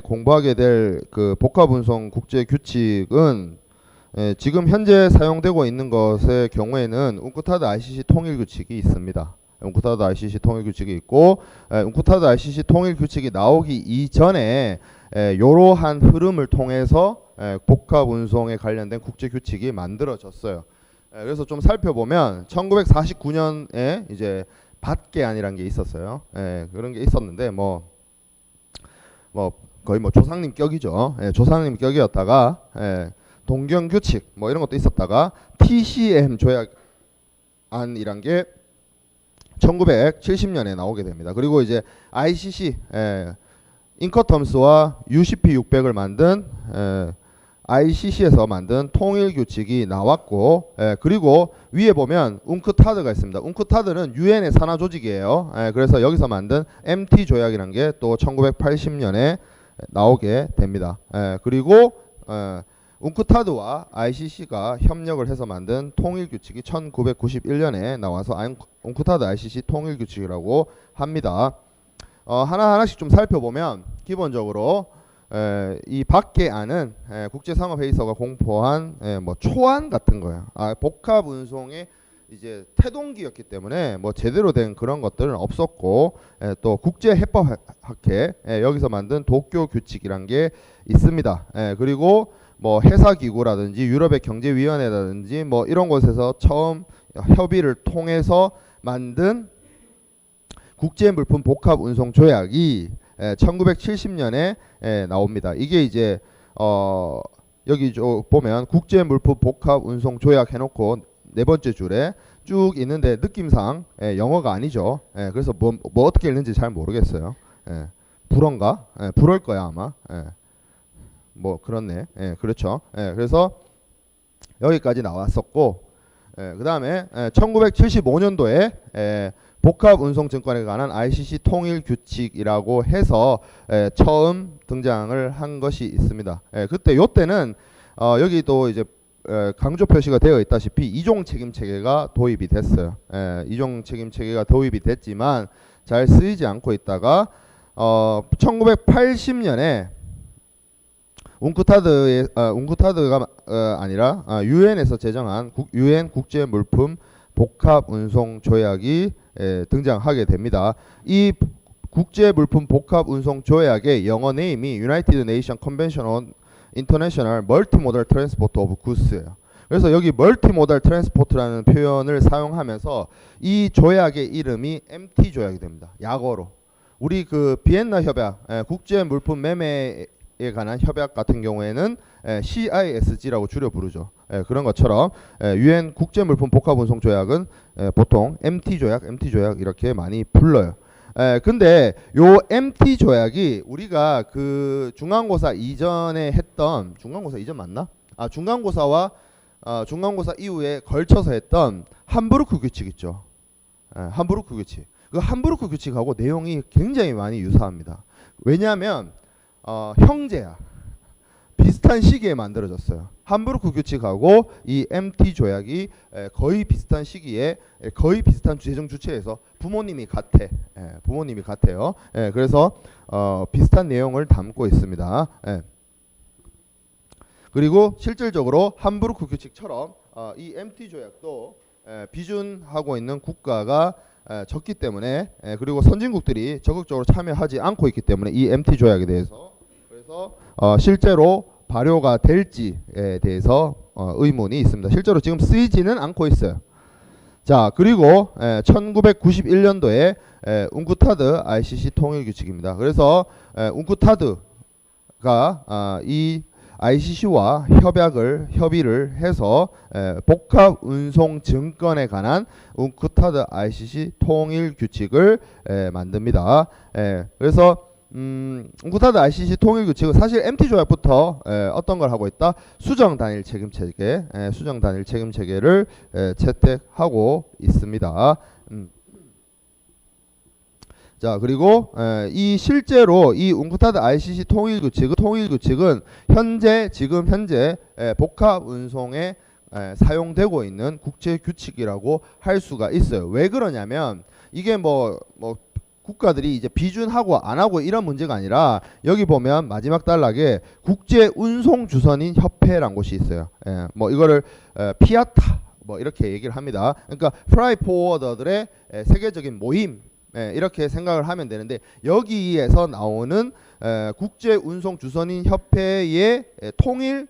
공부하게 될 그 복합운송 국제 규칙은 지금 현재 사용되고 있는 것의 경우에는 웅크타드 ICC 통일 규칙이 있습니다. 웅크타드 ICC 통일 규칙이 있고, 웅크타드 ICC 통일 규칙이 나오기 이전에 이러한 흐름을 통해서 복합운송에 관련된 국제 규칙이 만들어졌어요. 그래서 좀 살펴보면 1949년에 이제 밭개안이라는 게 있었어요. 그런 게 있었는데 뭐 거의 뭐 조상님 격이죠. 조상님 격이었다가 동경 규칙 뭐 이런 것도 있었다가 TCM 조약안이란 게 1970년에 나오게 됩니다. 그리고 이제 ICC 인커텀스와 UCP 600을 만든 ICC에서 만든 통일 규칙이 나왔고, 그리고 위에 보면 웅크타드가 있습니다. 웅크타드는 유엔의 산하 조직이에요. 그래서 여기서 만든 MT 조약이라는 게 또 1980년에 나오게 됩니다. 그리고 웅크타드와 ICC가 협력을 해서 만든 통일 규칙이 1991년에 나와서 웅크타드 ICC 통일 규칙이라고 합니다. 하나하나씩 좀 살펴보면 기본적으로 이 밖에안은 국제상업회의소가 공포한 뭐 초안 같은 거예요. 복합운송의 이제 태동기였기 때문에 뭐 제대로 된 그런 것들은 없었고, 또 국제해법학회 여기서 만든 도쿄 규칙이란 게 있습니다. 그리고 뭐 해사기구라든지 유럽의 경제위원회라든지 뭐 이런 곳에서 처음 협의를 통해서 만든 국제물품 복합운송 조약이 1970년에 나옵니다. 이게 이제 여기 보면 국제물품 복합운송 조약 해놓고 네 번째 줄에 쭉 있는데 느낌상 영어가 아니죠. 그래서 뭐 어떻게 읽는지 잘 모르겠어요. 불어인가? 불어일 거야 아마. 뭐 그렇네. 그렇죠. 그래서 여기까지 나왔었고, 그 다음에 1975년도에 복합운송증권에 관한 ICC 통일 규칙이라고 해서 처음 등장을 한 것이 있습니다. 그때 요때는 여기도 이제 강조 표시가 되어 있다시피 이종 책임 체계가 도입이 됐어요. 이종 책임 체계가 도입이 됐지만 잘 쓰이지 않고 있다가 1980년에 웅크타드가 아니라 유엔에서 제정한 유엔 국제물품 복합운송 조약이 등장하게 됩니다. 이 국제물품 복합운송 조약의 영어 네임이 United Nations Convention on International Multimodal Transport of Goods예요. 그래서 여기 Multimodal Transport라는 표현을 사용하면서 이 조약의 이름이 MT 조약이 됩니다. 약어로. 우리 그 비엔나 협약, 국제물품 매매에 관한 협약 같은 경우에는 CISG라고 줄여 부르죠. 그런 것처럼 유엔 국제물품 복합운송 조약은 보통 MT 조약 이렇게 많이 불러요. 근데 요 MT 조약이 우리가 그 중간고사 이전에 했던, 중간고사 이전 맞나? 중간고사와 중간고사 이후에 걸쳐서 했던 함부르크 규칙 있죠. 함부르크 규칙. 그 함부르크 규칙하고 내용이 굉장히 많이 유사합니다. 왜냐하면 형제야. 비슷한 시기에 만들어졌어요. 함부르크 규칙하고 이 MT 조약이 거의 비슷한 시기에 거의 비슷한 재정 주체에서 부모님이 같아요. 그래서 비슷한 내용을 담고 있습니다. 그리고 실질적으로 함부르크 규칙처럼 이 MT 조약도 비준하고 있는 국가가 적기 때문에, 그리고 선진국들이 적극적으로 참여하지 않고 있기 때문에 이 MT 조약에 대해서 그래서 실제로 발효가 될지에 대해서 의문이 있습니다. 실제로 지금 쓰이지는 않고 있어요. 자, 그리고 1991년도에 웅크타드 ICC 통일 규칙입니다. 그래서 웅크타드가 이 ICC와 협의를 해서 복합운송 증권에 관한 웅크타드 ICC 통일 규칙을 만듭니다. 그래서 웅크타드 ICC 통일 규칙은 사실 MT 조약부터 어떤 걸 하고 있다? 수정 단일 책임 체계를 채택하고 있습니다. 자, 그리고 이 실제로 이 웅크타드 ICC 통일 규칙은 지금 현재 복합 운송에 사용되고 있는 국제 규칙이라고 할 수가 있어요. 왜 그러냐면 이게 뭐 국가들이 이제 비준하고 안 하고 이런 문제가 아니라 여기 보면 마지막 단락에 국제 운송 주선인 협회라는 곳이 있어요. 예, 뭐 이거를 피아타 뭐 이렇게 얘기를 합니다. 그러니까 프라이 포워더들의 세계적인 모임, 이렇게 생각을 하면 되는데 여기에서 나오는 국제 운송 주선인 협회의 통일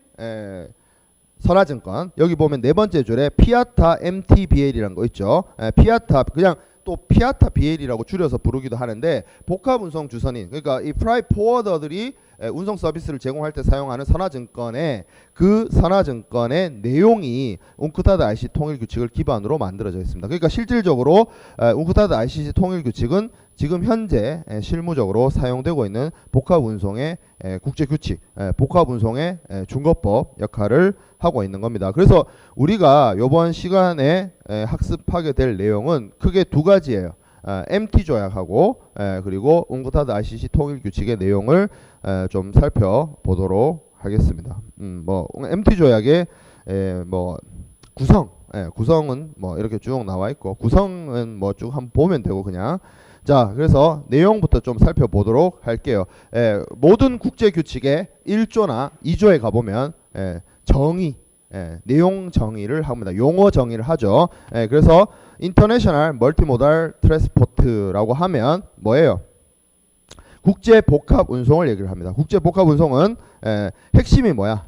선화증권, 여기 보면 네 번째 줄에 피아타 MTBL이라는 거 있죠. 피아타, 그냥 또 피아타 BL이라고 줄여서 부르기도 하는데 복합 운송 주선인, 그러니까 이 프라이 포워더들이 운송 서비스를 제공할 때 사용하는 선화증권의 그 선화증권의 내용이 웅크타드 ICC 통일 규칙을 기반으로 만들어져 있습니다. 그러니까 실질적으로 웅크타드 ICC 통일 규칙은 지금 현재 실무적으로 사용되고 있는 복합 운송의 국제 규칙, 복합 운송의 준거법 역할을 하고 있는 겁니다. 그래서 우리가 이번 시간에 학습하게 될 내용은 크게 두 가지예요. MT 조약하고 그리고 웅크타드 ICC 통일 규칙의 내용을 좀 살펴보도록 하겠습니다. 뭐 MT 조약의 뭐 구성은 뭐 이렇게 쭉 나와 있고, 구성은 뭐 쭉 한번 보면 되고 그냥. 자, 그래서 내용부터 좀 살펴보도록 할게요. 모든 국제 규칙의 1조나 2조에 가보면 정의, 내용 정의를 합니다. 용어 정의를 하죠. 그래서 인터내셔널 멀티모달 트랜스포트라고 하면 뭐예요? 국제 복합 운송을 얘기를 합니다. 국제 복합 운송은 핵심이 뭐야?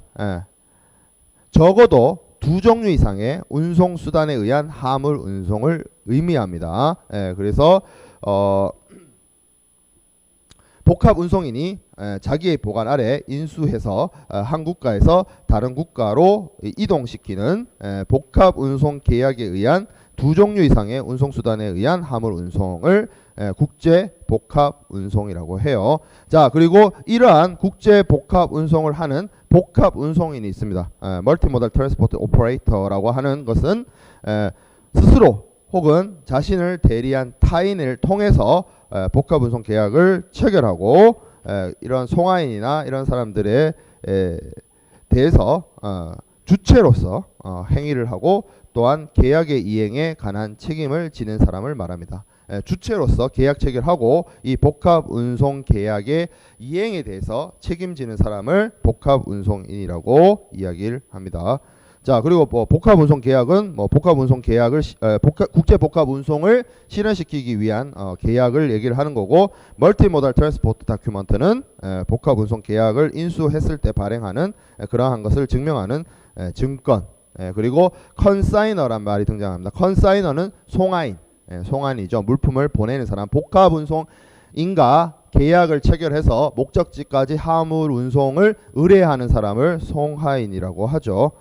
적어도 두 종류 이상의 운송 수단에 의한 화물 운송을 의미합니다. 그래서 복합 운송인이 자기의 보관 아래 인수해서 한 국가에서 다른 국가로 이동시키는 복합 운송 계약에 의한 두 종류 이상의 운송 수단에 의한 화물 운송을 국제 복합 운송이라고 해요. 자, 그리고 이러한 국제 복합 운송을 하는 복합 운송인이 있습니다. 멀티모달 트랜스포트 오퍼레이터라고 하는 것은 스스로 혹은 자신을 대리한 타인을 통해서 복합 운송 계약을 체결하고 이런 송화인이나 이런 사람들에 대해서 주체로서 행위를 하고 또한 계약의 이행에 관한 책임을 지는 사람을 말합니다. 주체로서 계약 체결하고 이 복합 운송 계약의 이행에 대해서 책임지는 사람을 복합 운송인이라고 이야기를 합니다. 자, 그리고 뭐 복합 운송 계약은 뭐 복합 운송 계약을 국제 복합 운송을 실현시키기 위한 계약을 얘기를 하는 거고, 멀티모달 트랜스포트 다큐먼트는 복합 운송 계약을 인수했을 때 발행하는 그러한 것을 증명하는 증권. 그리고 컨사이너란 말이 등장합니다. 컨사이너는 송화인, 송환이죠. 물품을 보내는 사람. 복합 운송인과 계약을 체결해서 목적지까지 화물 운송을 의뢰하는 사람을 송화인이라고 하죠.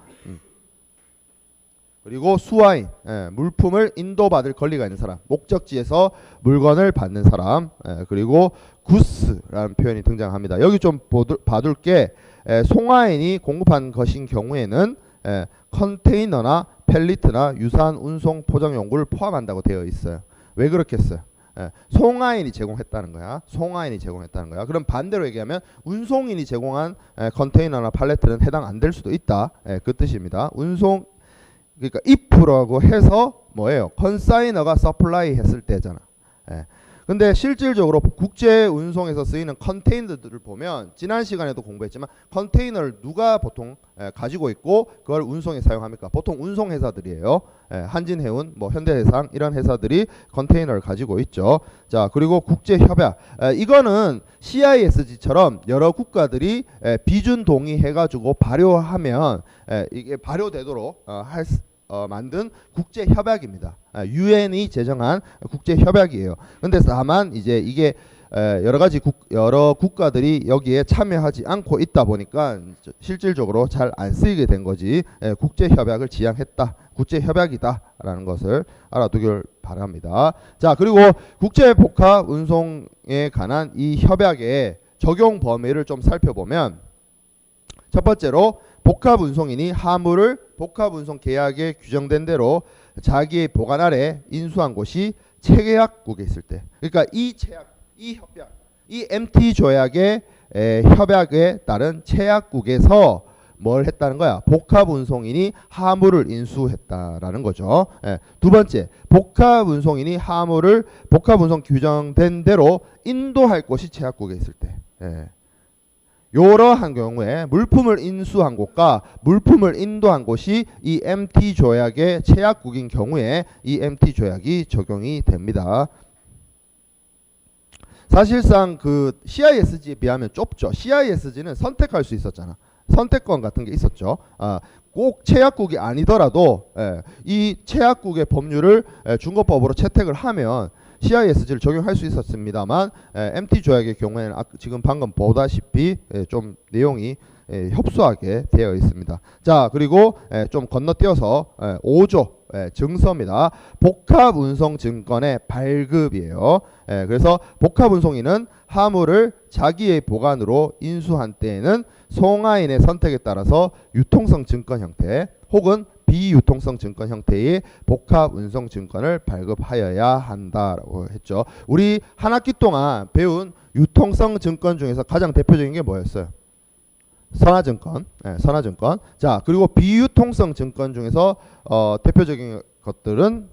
그리고 수화인, 물품을 인도받을 권리가 있는 사람, 목적지에서 물건을 받는 사람. 그리고 구스라는 표현이 등장합니다. 여기 좀 봐둘 게 송화인이 공급한 것인 경우에는 컨테이너나 펠리트나 유사한 운송 포장 용구를 포함한다고 되어 있어요. 왜 그렇겠어요? 송화인이 제공했다는 거야. 송화인이 제공했다는 거야. 그럼 반대로 얘기하면 운송인이 제공한 컨테이너나 팔레트는 해당 안 될 수도 있다. 그 뜻입니다. 그러니까 if라고 해서 뭐예요? 컨사이너가 서플라이 했을 때잖아. 근데 실질적으로 국제 운송에서 쓰이는 컨테이너들을 보면 지난 시간에도 공부했지만 컨테이너를 누가 보통 가지고 있고 그걸 운송에 사용합니까? 보통 운송회사들이에요. 한진해운, 뭐 현대해상 이런 회사들이 컨테이너를 가지고 있죠. 자, 그리고 국제협약, 이거는 CISG처럼 여러 국가들이 비준 동의해가지고 발효하면 이게 발효되도록 만든 국제협약입니다. 유엔이 제정한 국제협약이에요. 근데 다만 이제 이게 여러 국가들이 여기에 참여하지 않고 있다 보니까 실질적으로 잘 안 쓰이게 된 거지. 국제협약을 지향했다, 국제협약이다라는 것을 알아두길 바랍니다. 자, 그리고 국제복합 운송에 관한 이 협약의 적용 범위를 좀 살펴보면, 첫 번째로 복합 운송인이 화물을 복합 운송 계약에 규정된 대로 자기의 보관 아래 인수한 곳이 체계약국에 있을 때, 그러니까 이 협약, 이 MT 조약의 협약에 따른 체약국에서 뭘 했다는 거야? 복합운송인이 하물을 인수했다라는 거죠. 예. 두 번째, 복합운송인이 복합운송 규정된 대로 인도할 곳이 제약국에 있을 때. 예. 이러한 경우에 물품을 인수한 곳과 물품을 인도한 곳이 이 MT 조약의 제약국인 경우에 이 MT 조약이 적용이 됩니다. 사실상 그 CISG에 비하면 좁죠. CISG는 선택할 수 있었잖아. 선택권 같은 게 있었죠. 꼭 제약국이 아니더라도 이 제약국의 법률을 준거법으로 채택을 하면 CISG를 적용할 수 있었습니다만 MT 조약의 경우에는 지금 방금 보다시피 좀 내용이 협소하게 되어 있습니다. 자, 그리고 좀 건너뛰어서 5조 증서입니다. 복합운송증권의 발급이에요. 그래서 복합운송인은 화물을 자기의 보관으로 인수한 때에는 송화인의 선택에 따라서 유통성 증권 형태 혹은 비유통성 증권 형태의 복합운송 증권을 발급하여야 한다라고 했죠. 우리 한 학기 동안 배운 유통성 증권 중에서 가장 대표적인 게 뭐였어요? 선화증권. 선화증권. 자, 그리고 비유통성 증권 중에서 대표적인 것들은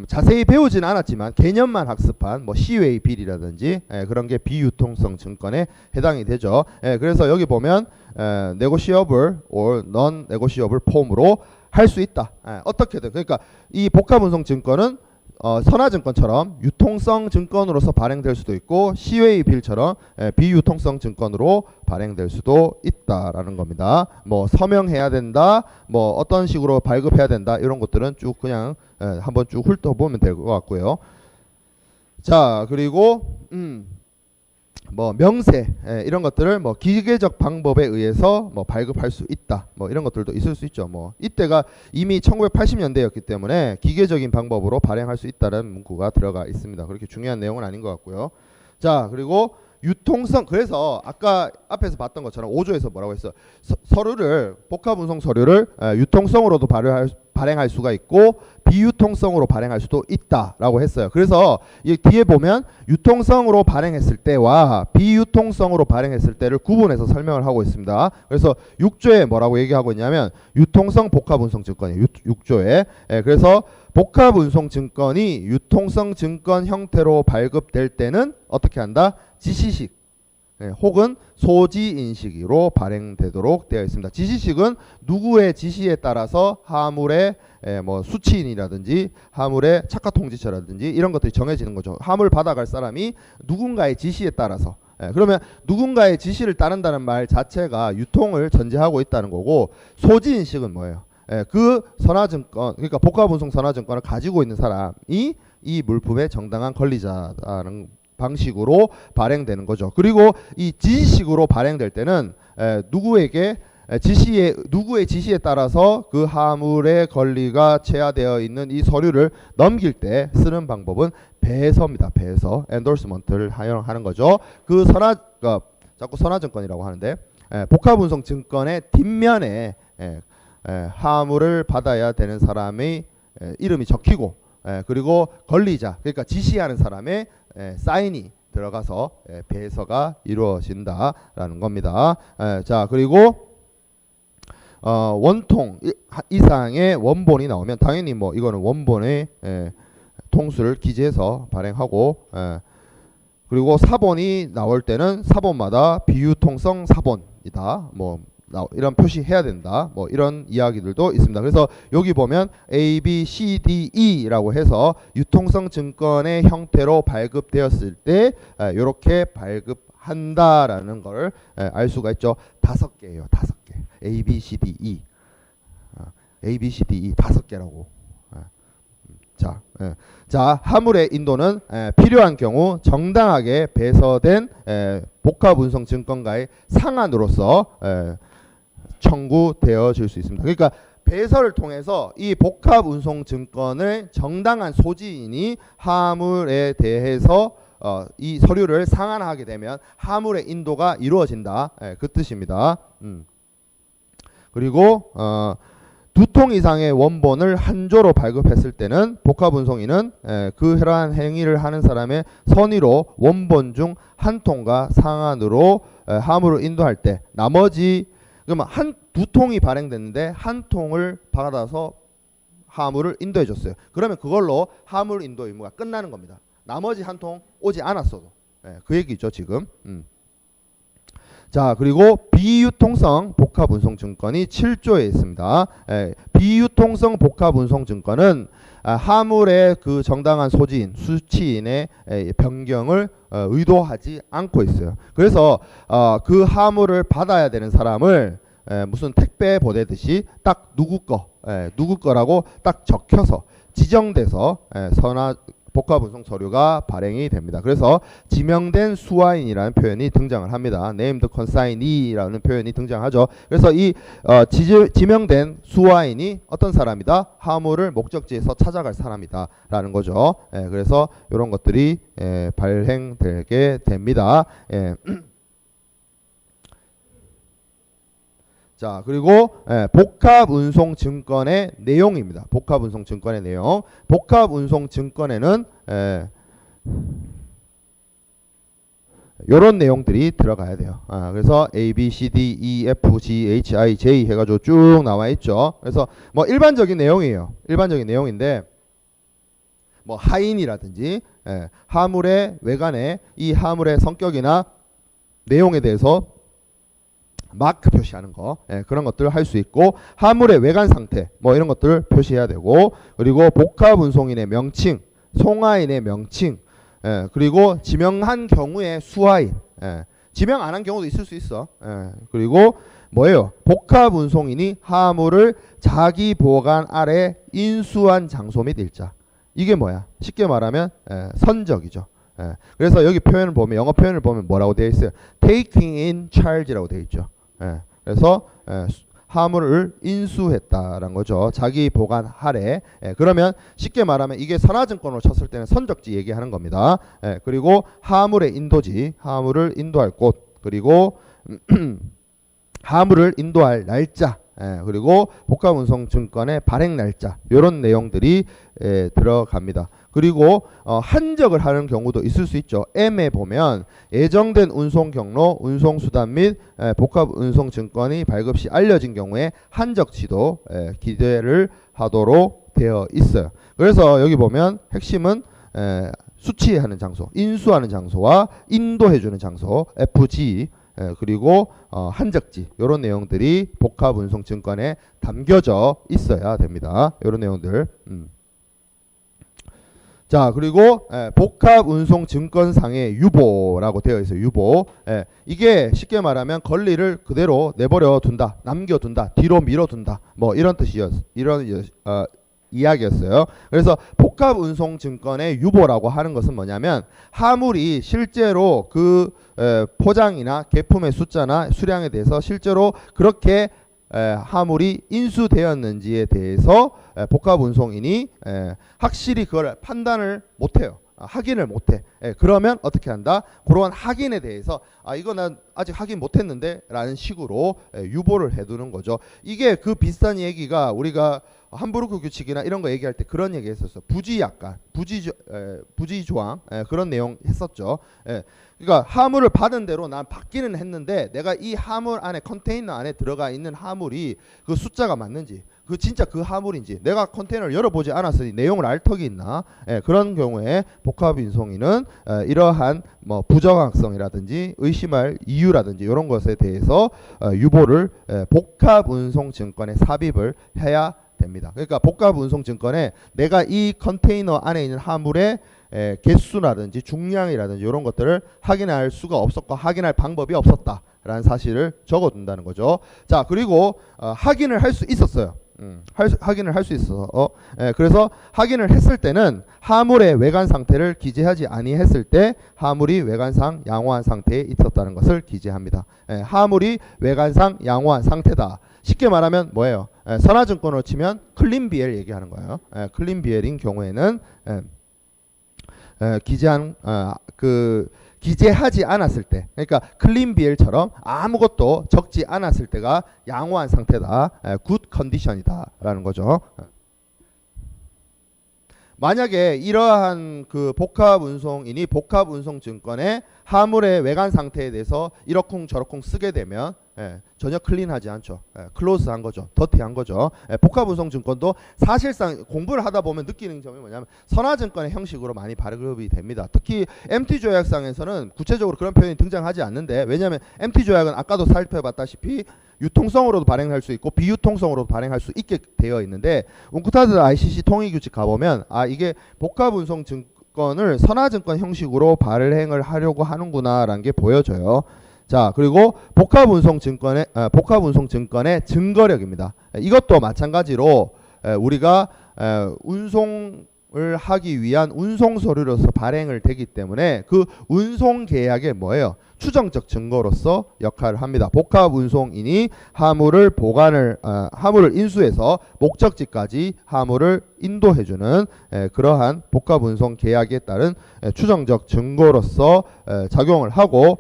자세히 배우지는 않았지만 개념만 학습한 뭐 시웨이 빌이라든지 그런 게 비유통성 증권에 해당이 되죠. 그래서 여기 보면 negotiable or non-negotiable 폼으로 할 수 있다. 어떻게든. 그러니까 이 복합운송 증권은 선화증권처럼 유통성 증권으로서 발행될 수도 있고 시웨이 빌처럼 비유통성 증권으로 발행될 수도 있다라는 겁니다. 뭐 서명해야 된다, 뭐 어떤 식으로 발급해야 된다 이런 것들은 쭉 그냥 한번 쭉 훑어보면 될 것 같고요. 자, 그리고 뭐 명세 이런 것들을 뭐 기계적 방법에 의해서 뭐 발급할 수 있다. 뭐 이런 것들도 있을 수 있죠. 뭐 이때가 이미 1980년대였기 때문에 기계적인 방법으로 발행할 수 있다는 문구가 들어가 있습니다. 그렇게 중요한 내용은 아닌 것 같고요. 자, 그리고 유통성, 그래서 아까 앞에서 봤던 것처럼 5조에서 뭐라고 했어? 서류를 복합운송 서류를 유통성으로도 발행할 수가 있고 비유통성으로 발행할 수도 있다라고 했어요. 그래서 이 뒤에 보면 유통성으로 발행했을 때와 비유통성으로 발행했을 때를 구분해서 설명을 하고 있습니다. 그래서 6조에 뭐라고 얘기하고 있냐면 유통성 복합운송 증권이에요. 6조에. 그래서 복합운송 증권이 유통성 증권 형태로 발급될 때는 어떻게 한다? 지시식 혹은 소지인식으로 발행되도록 되어 있습니다. 지시식은 누구의 지시에 따라서 화물의 뭐 수취인이라든지 화물의 착화통지처라든지 이런 것들이 정해지는 거죠. 화물 받아갈 사람이 누군가의 지시에 따라서 그러면 누군가의 지시를 따른다는 말 자체가 유통을 전제하고 있다는 거고, 소지인식은 뭐예요? 그 선화증권, 그러니까 복합운송 선화증권을 가지고 있는 사람이 이 물품의 정당한 권리자라는 방식으로 발행되는 거죠. 그리고 이 지시식으로 발행될 때는 누구의 지시에 따라서 그 화물의 권리가 제하되어 있는 이 서류를 넘길 때 쓰는 방법은 배서입니다. 배서, endorsement를 하는 거죠. 그 자꾸 선화증권이라고 하는데 복합운송 증권의 뒷면에 화물을 받아야 되는 사람의 이름이 적히고 그리고 권리자, 그러니까 지시하는 사람의 사인이 들어가서 배서가 이루어진다라는 겁니다. 자, 그리고 원통 이상의 원본이 나오면 당연히 뭐 이거는 원본의 통수를 기재해서 발행하고, 그리고 사본이 나올 때는 사본마다 비유통성 사본이다, 뭐 이런 표시해야 된다, 뭐 이런 이야기들도 있습니다. 그래서 여기 보면 A, B, C, D, E라고 해서 유통성 증권의 형태로 발급되었을 때 이렇게 발급한다라는 걸 알 수가 있죠. 5개예요. 5개. A, B, C, D, E. A, B, C, D, E 5개라고. 자, 화물의 인도는 필요한 경우 정당하게 배서된 복합운송 증권가의 상한으로서 청구되어질 수 있습니다. 그러니까 배서를 통해서 이 복합운송 증권을 정당한 소지인이 화물에 대해서 이 서류를 상환하게 되면 화물의 인도가 이루어진다, 그 뜻입니다. 그리고 두 통 이상의 원본을 한 조로 발급했을 때는 복합운송인은 그러한 행위를 하는 사람의 선의로 원본 중 한 통과 상한으로 화물을 인도할 때 나머지 그러면 두 통이 발행됐는데 한 통을 받아서 화물을 인도해 줬어요. 그러면 그걸로 화물 인도 의무가 끝나는 겁니다. 나머지 한 통 오지 않았어도 그 얘기죠 지금. 자, 그리고 비유통성 복합운송증권이 7조에 있습니다. 비유통성 복합운송증권은 화물의 그 정당한 소지인, 수취인의 변경을 의도하지 않고 있어요. 그래서 그 화물을 받아야 되는 사람을 무슨 택배 보내듯이 딱 누구 거라고 딱 적혀서 지정돼서 복합운송 서류가 발행이 됩니다. 그래서 지명된 수화인이라는 표현이 등장을 합니다. named consignee라는 표현이 등장하죠. 그래서 이 지명된 수화인이 어떤 사람이다? 화물을 목적지에서 찾아갈 사람이다 라는 거죠. 그래서 이런 것들이 발행되게 됩니다. 자, 그리고 복합운송증권의 내용입니다. 복합운송증권의 내용. 복합운송증권에는 요런 내용들이 들어가야 돼요. 그래서 A, B, C, D, E, F, G, H, I, J 해가지고 쭉 나와 있죠. 그래서 뭐 일반적인 내용이에요. 일반적인 내용인데 뭐 하인이라든지 화물의 외관에 이 화물의 성격이나 내용에 대해서 마크 표시하는 거 그런 것들을 할 수 있고 화물의 외관 상태 뭐 이런 것들을 표시해야 되고 그리고 복합운송인의 명칭, 송화인의 명칭 그리고 지명한 경우에 수화인 지명 안 한 경우도 있을 수 있어. 그리고 뭐예요? 복합운송인이 화물을 자기 보관 아래 인수한 장소 및 일자. 이게 뭐야? 쉽게 말하면 선적이죠. 그래서 여기 표현을 보면 영어 표현을 보면 뭐라고 되어 있어요? taking in charge라고 되어 있죠. 그래서 화물을 인수했다라는 거죠. 자기 보관 아래. 그러면 쉽게 말하면 이게 선화증권으로 쳤을 때는 선적지 얘기하는 겁니다. 그리고 화물의 인도지, 화물을 인도할 곳, 그리고 화물을 인도할 날짜, 그리고 복합운송증권의 발행 날짜 이런 내용들이 들어갑니다. 그리고 한적을 하는 경우도 있을 수 있죠. M에 보면 예정된 운송 경로, 운송 수단 및 복합운송증권이 발급 시 알려진 경우에 한적치도 기재를 하도록 되어 있어요. 그래서 여기 보면 핵심은 수취하는 장소, 인수하는 장소와 인도해주는 장소 FG 그리고 한적지 이런 내용들이 복합운송증권에 담겨져 있어야 됩니다. 이런 내용들. 자, 그리고 복합운송증권상의 유보라고 되어 있어요. 유보. 이게 쉽게 말하면 권리를 그대로 내버려 둔다, 남겨둔다, 뒤로 밀어둔다. 뭐 이런 이야기였어요. 그래서 복합운송증권의 유보라고 하는 것은 뭐냐면 화물이 실제로 그 포장이나 계품의 숫자나 수량에 대해서 실제로 그렇게 화물이 인수되었는지에 대해서 복합운송인이 확실히 그걸 판단을 못해요. 확인을 못해. 그러면 어떻게 한다? 그러한 확인에 대해서 이거 난 아직 확인 못했는데 라는 식으로 유보를 해두는 거죠. 이게 그 비슷한 얘기가 우리가 함부르크 규칙이나 이런 거 얘기할 때 그런 얘기 했었어. 부지 조항 그런 내용 했었죠. 그러니까 화물을 받은 대로 난 받기는 했는데 내가 이 화물 안에 컨테이너 안에 들어가 있는 화물이 그 숫자가 맞는지 그 진짜 그 화물인지 내가 컨테이너를 열어보지 않았으니 내용을 알 턱이 있나 그런 경우에 복합운송인은 이러한 뭐 부정확성이라든지 의심할 이유라든지 이런 것에 대해서 유보를 복합운송증권에 삽입을 해야 됩니다. 그러니까 복합운송증권에 내가 이 컨테이너 안에 있는 화물의 개수라든지 중량이라든지 이런 것들을 확인할 수가 없었고 확인할 방법이 없었다라는 사실을 적어둔다는 거죠. 자, 그리고 확인을 할 수 있었어요. 확인을 할 수 있어서 그래서 확인을 했을 때는 화물의 외관 상태를 기재하지 아니했을 때 화물이 외관상 양호한 상태에 있었다는 것을 기재합니다. 화물이 외관상 양호한 상태다. 쉽게 말하면 뭐예요? 선화증권으로 치면 클린 비엘 얘기하는 거예요. 클린 비엘인 경우에는 기재한 기재하지 않았을 때, 그러니까 클린 BL처럼 아무것도 적지 않았을 때가 양호한 상태다, 굿 컨디션이다라는 거죠. 만약에 이러한 그 복합운송인이 복합운송증권의 화물의 외관 상태에 대해서 이러쿵 저러쿵 쓰게 되면 전혀 클린하지 않죠. 클로즈한 거죠. 더티한 거죠. 복합운송증권도 사실상 공부를 하다 보면 느끼는 점이 뭐냐면 선화증권의 형식으로 많이 발급이 됩니다. 특히 MT조약상에서는 구체적으로 그런 표현이 등장하지 않는데, 왜냐하면 MT조약은 아까도 살펴봤다시피 유통성으로도 발행할 수 있고 비유통성으로도 발행할 수 있게 되어 있는데, 웅크타드 ICC 통일규칙 가보면 이게 복합운송증권을 선화증권 형식으로 발행을 하려고 하는구나라는 게 보여져요. 자, 그리고 복합운송증권의 증거력입니다. 이것도 마찬가지로 우리가 운송을 하기 위한 운송서류로서 발행을 되기 때문에 그 운송계약에 뭐예요? 추정적 증거로서 역할을 합니다. 복합운송인이 화물을 인수해서 목적지까지 화물을 인도해주는 그러한 복합운송계약에 따른 추정적 증거로서 작용을 하고,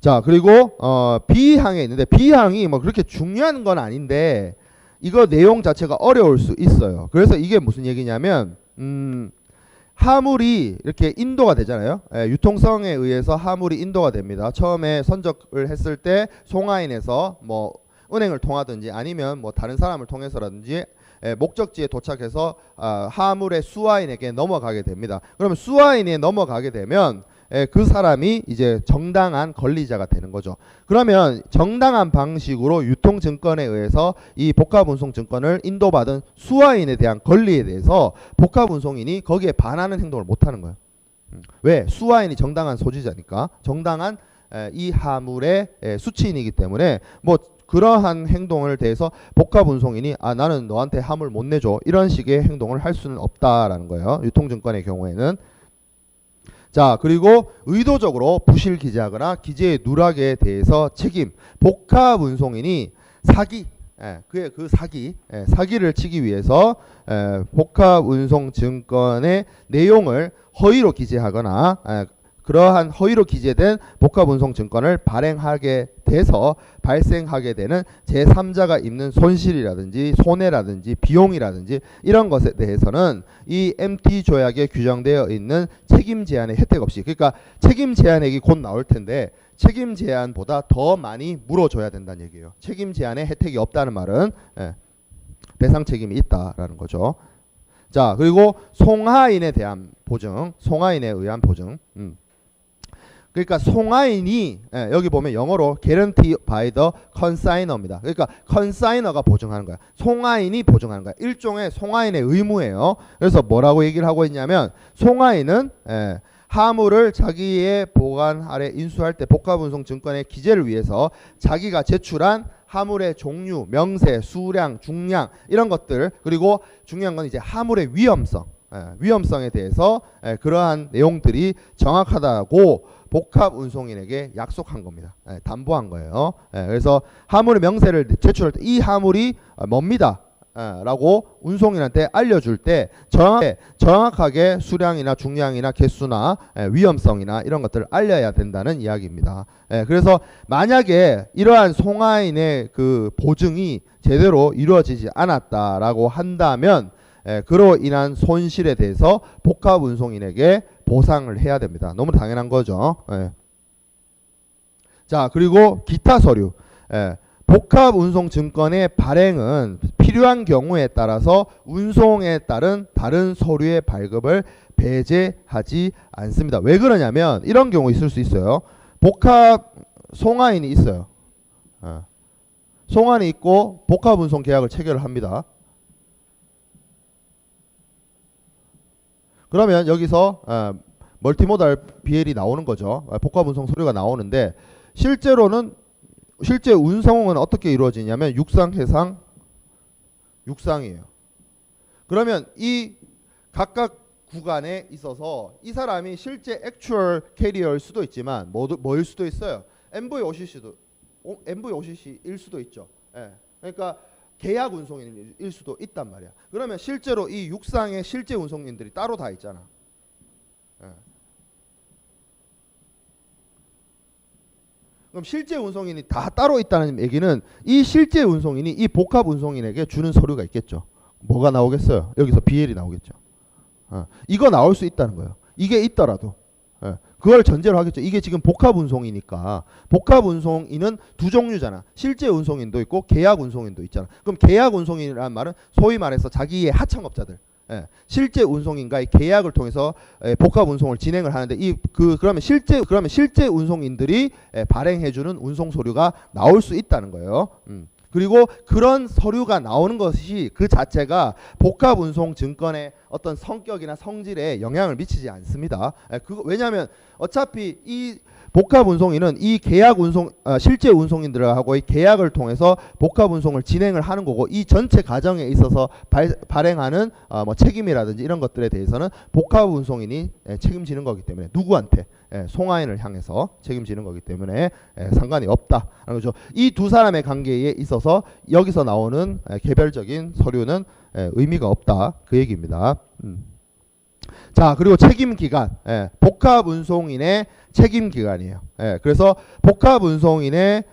자, 그리고 B항에 있는데, B항이 뭐 그렇게 중요한 건 아닌데 이거 내용 자체가 어려울 수 있어요. 그래서 이게 무슨 얘기냐면 화물이 이렇게 인도가 되잖아요. 유통성에 의해서 화물이 인도가 됩니다. 처음에 선적을 했을 때 송화인에서 뭐 은행을 통하든지 아니면 뭐 다른 사람을 통해서라든지 목적지에 도착해서 화물의 수화인에게 넘어가게 됩니다. 그러면 수화인에 넘어가게 되면 그 사람이 이제 정당한 권리자가 되는 거죠. 그러면 정당한 방식으로 유통증권에 의해서 이 복합운송증권을 인도받은 수화인에 대한 권리에 대해서 복합운송인이 거기에 반하는 행동을 못하는 거예요. 왜? 수화인이 정당한 소지자니까, 정당한 이 화물의 수취인이기 때문에 뭐 그러한 행동을 대해서 복합운송인이 나는 너한테 화물 못 내줘, 이런 식의 행동을 할 수는 없다라는 거예요. 유통증권의 경우에는. 자, 그리고 의도적으로 부실 기재하거나 기재의 누락에 대해서 책임, 복합운송인이 사기, 사기를 치기 위해서 복합운송증권의 내용을 허위로 기재하거나 그러한 허위로 기재된 복합운송증권을 발행하게 돼서 발생하게 되는 제3자가 입는 손실이라든지 손해라든지 비용이라든지 이런 것에 대해서는 이 MT조약에 규정되어 있는 책임 제한의 혜택 없이, 그러니까 책임 제한액이 곧 나올 텐데 책임 제한보다 더 많이 물어줘야 된다는 얘기예요. 책임 제한의 혜택이 없다는 말은 배상 책임이 있다라는 거죠. 자, 그리고 송화인에 대한 보증, 송화인에 의한 보증. 그러니까 송화인이 여기 보면 영어로 guarantee by the consignor입니다. 그러니까 컨사이너가 보증하는 거야. 송화인이 보증하는 거야. 일종의 송화인의 의무예요. 그래서 뭐라고 얘기를 하고 있냐면 송화인은 화물을 자기의 보관 아래 인수할 때 복합운송증권의 기재를 위해서 자기가 제출한 화물의 종류, 명세, 수량, 중량 이런 것들, 그리고 중요한 건 이제 화물의 위험성, 위험성에 대해서 그러한 내용들이 정확하다고 복합운송인에게 약속한 겁니다. 담보한 거예요. 그래서 화물의 명세를 제출할 때 이 화물이 뭡니다 라고 운송인한테 알려줄 때 정확하게 수량이나 중량이나 개수나 위험성이나 이런 것들을 알려야 된다는 이야기입니다. 그래서 만약에 이러한 송화인의 그 보증이 제대로 이루어지지 않았다라고 한다면 그로 인한 손실에 대해서 복합운송인에게 보상을 해야 됩니다. 너무 당연한 거죠. 자, 그리고 기타 서류. 복합운송증권의 발행은 필요한 경우에 따라서 운송에 따른 다른 서류의 발급을 배제하지 않습니다. 왜 그러냐면 이런 경우 있을 수 있어요. 복합 송화인이 있어요. 송화인이 있고 복합운송 계약을 체결을 합니다. 그러면 여기서 멀티모달 BL이 나오는 거죠. 복합운송 서류가 나오는데 실제 운송은 어떻게 이루어지냐면 육상, 해상, 육상이에요. 그러면 이 각각 구간에 있어서 이 사람이 실제 액추얼 캐리어일 수도 있지만 뭐일 수도 있어요. MV OCC일 수도 있죠. 그러니까 계약 운송인일 수도 있단 말이야. 그러면 실제로 이 육상의 실제 운송인들이 따로 다 있잖아. 예. 그럼 실제 운송인이 다 따로 있다는 얘기는 이 실제 운송인이 이 복합 운송인에게 주는 서류가 있겠죠. 뭐가 나오겠어요? 여기서 BL이 나오겠죠. 이거 나올 수 있다는 거예요. 이게 있더라도. 그걸 전제로 하겠죠. 이게 지금 복합 운송이니까 복합 운송인은 두 종류잖아. 실제 운송인도 있고 계약 운송인도 있잖아. 그럼 계약 운송인이라는 말은 소위 말해서 자기의 하청업자들, 실제 운송인과의 계약을 통해서 복합 운송을 진행을 하는데 그러면 실제 운송인들이 발행해주는 운송 서류가 나올 수 있다는 거예요. 그리고 그런 서류가 나오는 것이 그 자체가 복합 운송 증권의 어떤 성격이나 성질에 영향을 미치지 않습니다. 왜냐하면 어차피 이 복합 운송인은 이 계약 운송 실제 운송인들하고의 계약을 통해서 복합 운송을 진행을 하는 거고, 이 전체 과정에 있어서 발행하는 뭐 책임이라든지 이런 것들에 대해서는 복합 운송인이 책임지는 거기 때문에 누구한테 송하인을 향해서 책임지는 거기 때문에 상관이 없다. 그렇죠. 이 두 사람의 관계에 있어서 여기서 나오는 개별적인 서류는 의미가 없다. 그 얘기입니다. 자, 그리고 책임 기간. 복합 운송인의 책임 기간이에요. 그래서 복합 운송인의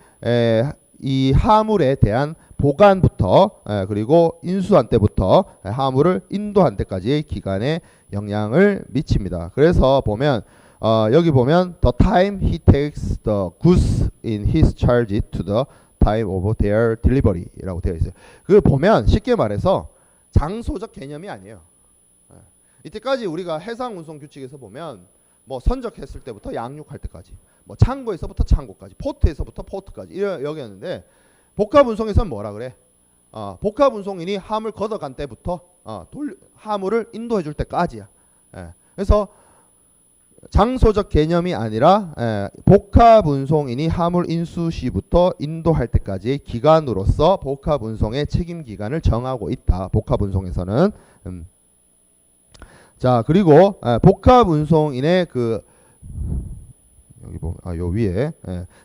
이 하물에 대한 보관부터 그리고 인수한 때부터 하물을 인도한 때까지의 기간에 영향을 미칩니다. 그래서 보면 여기 보면 the time he takes the goods in his charge to the time of their delivery라고 되어 있어요. 그 보면 쉽게 말해서 장소적 개념이 아니에요. 이때까지 우리가 해상 운송 규칙에서 보면 뭐 선적했을 때부터 양육할 때까지, 뭐 창고에서부터 창고까지, 포트에서부터 포트까지 여기였는데, 복합 운송에서는 뭐라 그래? 복합 운송인이 하물 걷어간 때부터 하물을 인도해 줄 때까지야. 그래서 장소적 개념이 아니라 복합 운송인이 하물 인수 시부터 인도할 때까지의 기간으로서 복합 운송의 책임 기간을 정하고 있다. 복합 운송에서는. 자, 그리고 복합 운송인의 그 여기 보면 요 위에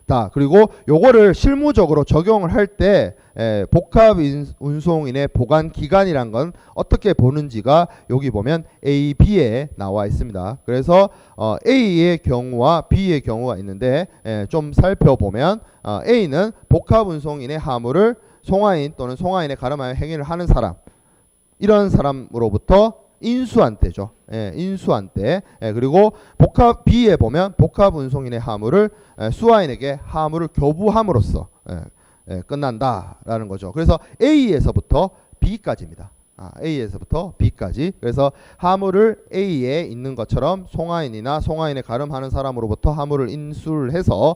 자, 그리고 요거를 실무적으로 적용을 할 때 복합 운송인의 보관 기간이란 건 어떻게 보는지가 여기 보면 A, B에 나와 있습니다. 그래서 A의 경우와 B의 경우가 있는데 좀 살펴보면 A는 복합 운송인의 하물을 송하인 또는 송하인에 가름하여 행위를 하는 사람, 이런 사람으로부터 인수한 때죠. 인수한 때. 그리고 복합 B에 보면 복합 운송인의 하물을 수하인에게 하물을 교부함으로써 끝난다라는 거죠. 그래서 A에서부터 B까지입니다. A에서부터 B까지. 그래서 하물을 A에 있는 것처럼 송하인이나 송하인에 가름하는 사람으로부터 하물을 인수를 해서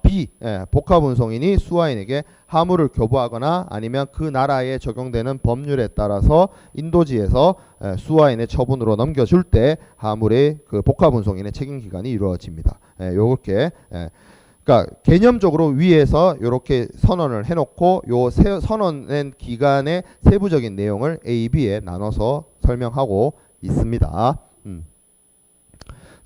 B 복합 운송인이 수하인에게 하물을 교부하거나 아니면 그 나라에 적용되는 법률에 따라서 인도지에서 수하인의 처분으로 넘겨줄 때 하물의 그 복합 운송인의 책임 기간이 이루어집니다. 요렇게 그러니까 개념적으로 위에서 이렇게 선언을 해놓고 요 선언된 기간의 세부적인 내용을 A, B에 나눠서 설명하고 있습니다.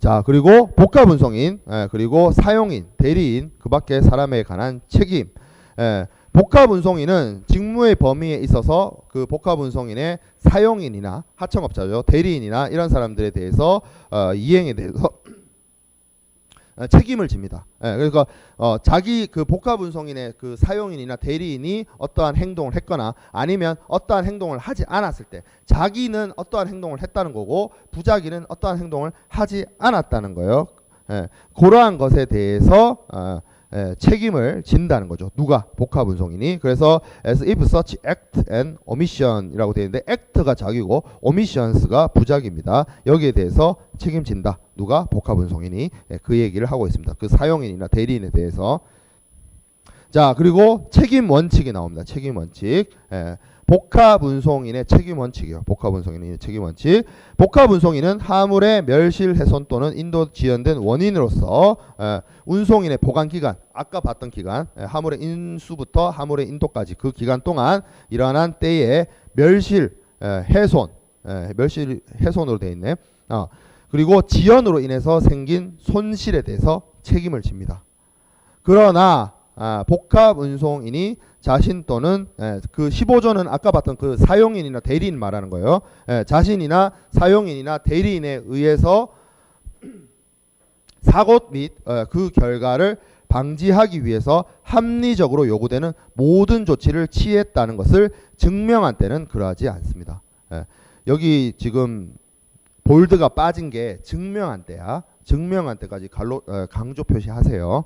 자, 그리고 복합 운송인, 그리고 사용인, 대리인, 그 밖의 사람에 관한 책임. 복합 운송인은 직무의 범위에 있어서 그 복합 운송인의 사용인이나 하청업자죠, 대리인이나 이런 사람들에 대해서 이행에 대해서 책임을 집니다. 그러니까 자기 그 복합 운송인의 그 사용인이나 대리인이 어떠한 행동을 했거나 아니면 어떠한 행동을 하지 않았을 때 자기는 어떠한 행동을 했다는 거고 부자기는 어떠한 행동을 하지 않았다는 거예요. 그러한 것에 대해서 책임을 진다는 거죠. 누가? 복합 운송인이. 그래서 as if such act and omission이라고 되어 있는데 act가 자기고 omissions가 부작입니다. 여기에 대해서 책임진다. 누가? 복합 운송인이. 그 얘기를 하고 있습니다. 그 사용인이나 대리인에 대해서. 자, 그리고 책임 원칙이 나옵니다. 책임 원칙. 복합 운송인의 책임 원칙이요. 복합 운송인의 책임 원칙. 복합 운송인은 하물의 멸실, 훼손 또는 인도 지연된 원인으로서 운송인의 보관 기간, 아까 봤던 기간, 하물의 인수부터 하물의 인도까지 그 기간 동안 일어난 때의 멸실, 훼손, 멸실 훼손으로 되어 있네. 그리고 지연으로 인해서 생긴 손실에 대해서 책임을 집니다. 그러나 복합 운송인이 자신 또는 그 15조는 아까 봤던 그 사용인이나 대리인 말하는 거예요. 자신이나 사용인이나 대리인에 의해서 사고 및 그 결과를 방지하기 위해서 합리적으로 요구되는 모든 조치를 취했다는 것을 증명한 때는 그러하지 않습니다. 여기 지금 볼드가 빠진 게 증명한 때야. 증명한 때까지 강조 표시하세요.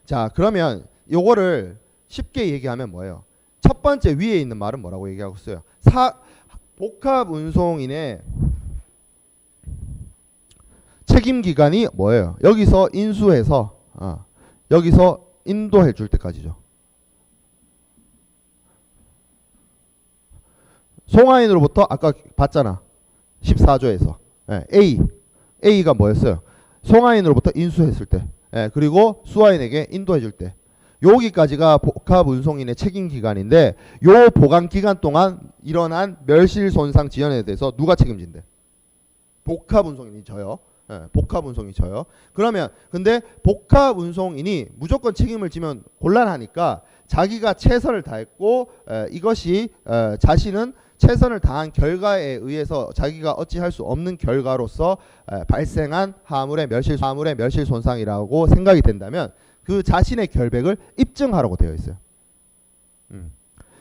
자, 그러면 요거를 쉽게 얘기하면 뭐예요? 첫 번째 위에 있는 말은 뭐라고 얘기하고 있어요? 복합 운송인의 책임 기간이 뭐예요? 여기서 인수해서 여기서 인도해 줄 때까지죠. 송하인으로부터 아까 봤잖아. 14조에서 A가 뭐였어요? 송하인으로부터 인수했을 때, 그리고 수하인에게 인도해 줄 때, 여기까지가 복합 운송인의 책임 기간인데, 요 보관 기간 동안 일어난 멸실 손상 지연에 대해서 누가 책임진대? 복합 운송인이 져요. 복합 운송이 져요. 그러면 근데 복합 운송인이 무조건 책임을 지면 곤란하니까 자기가 최선을 다했고 이것이 자신은 최선을 다한 결과에 의해서 자기가 어찌할 수 없는 결과로서 발생한 화물의 멸실 손상이라고 생각이 된다면 그 자신의 결백을 입증하라고 되어 있어요.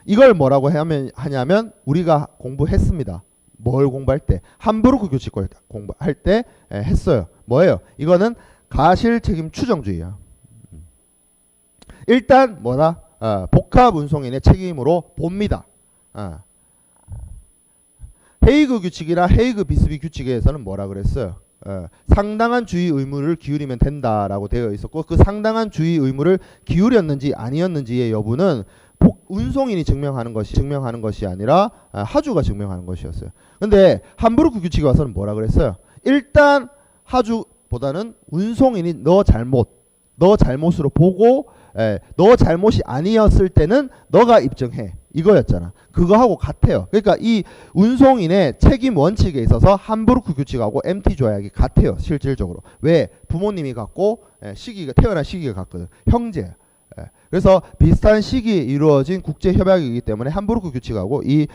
이걸 뭐라고 하냐면 우리가 공부했습니다. 뭘 공부할 때? 함부르크 규칙을 공부할 때 했어요. 뭐예요? 이거는 가실 책임 추정주의야. 일단 뭐다? 복합 운송인의 책임으로 봅니다. 헤이그 규칙이나 헤이그 비스비 규칙에서는 뭐라 그랬어요? 상당한 주의 의무를 기울이면 된다라고 되어 있었고, 그 상당한 주의 의무를 기울였는지 아니었는지의 여부는 운송인이 증명하는 것이 아니라 하주가 증명하는 것이었어요. 근데 함부르크 규칙에 와서는 뭐라 그랬어요? 일단 하주보다는 운송인이 너 잘못으로 보고 너 잘못이 아니었을 때는 너가 입증해, 이거였잖아. 그거하고 같아요. 그러니까 이 운송인의 책임 원칙에 있어서 함부르크 규칙하고 MT 조약이 같아요. 실질적으로. 왜? 부모님이 같고 태어난 시기가 같거든. 형제. 그래서 비슷한 시기에 이루어진 국제 협약이기 때문에 함부르크 규칙하고 이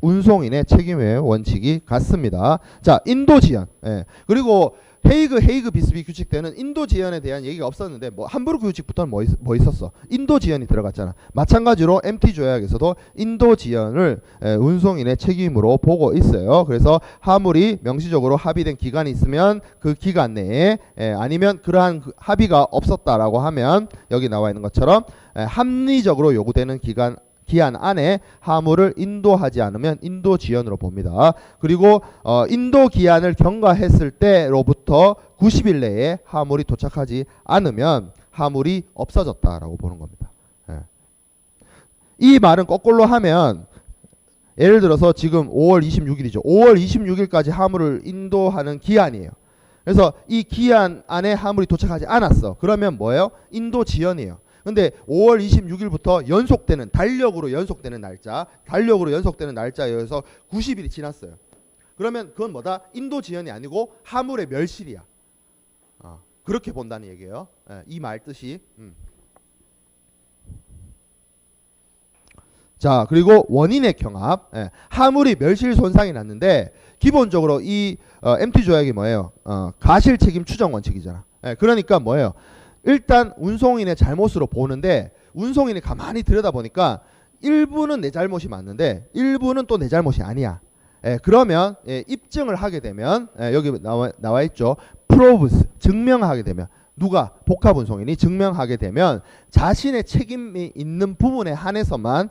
운송인의 책임의 원칙이 같습니다. 자, 인도 지연. 그리고 헤이그 비스비 규칙 때는 인도 지연에 대한 얘기가 없었는데 뭐 함부르크 규칙부터는 뭐 있었어? 인도 지연이 들어갔잖아. 마찬가지로 MT 조약에서도 인도 지연을 운송인의 책임으로 보고 있어요. 그래서 화물이 명시적으로 합의된 기간이 있으면 그 기간 내에 아니면 그러한 합의가 없었다라고 하면 여기 나와 있는 것처럼 합리적으로 요구되는 기한 안에 화물을 인도하지 않으면 인도 지연으로 봅니다. 그리고 인도 기한을 경과했을 때로부터 90일 내에 화물이 도착하지 않으면 화물이 없어졌다라고 보는 겁니다. 이 말은 거꾸로 하면 예를 들어서 지금 5월 26일이죠. 5월 26일까지 화물을 인도하는 기한이에요. 그래서 이 기한 안에 화물이 도착하지 않았어. 그러면 뭐예요? 인도 지연이에요. 근데 5월 26일부터 달력으로 연속되는 날짜에 의해서 90일이 지났어요. 그러면 그건 뭐다? 인도 지연이 아니고 화물의 멸실이야. 그렇게 본다는 얘기예요. 이 말 뜻이. 자, 그리고 원인의 경합. 화물이 멸실 손상이 났는데 기본적으로 이 MT 조약이 뭐예요? 가실 책임 추정 원칙이잖아. 그러니까 뭐예요? 일단 운송인의 잘못으로 보는데 운송인이 가만히 들여다보니까 일부는 내 잘못이 맞는데 일부는 또 내 잘못이 아니야. 그러면 입증을 하게 되면 여기 나와 있죠. proves, 증명하게 되면 누가? 복합 운송인이 증명하게 되면 자신의 책임이 있는 부분에 한해서만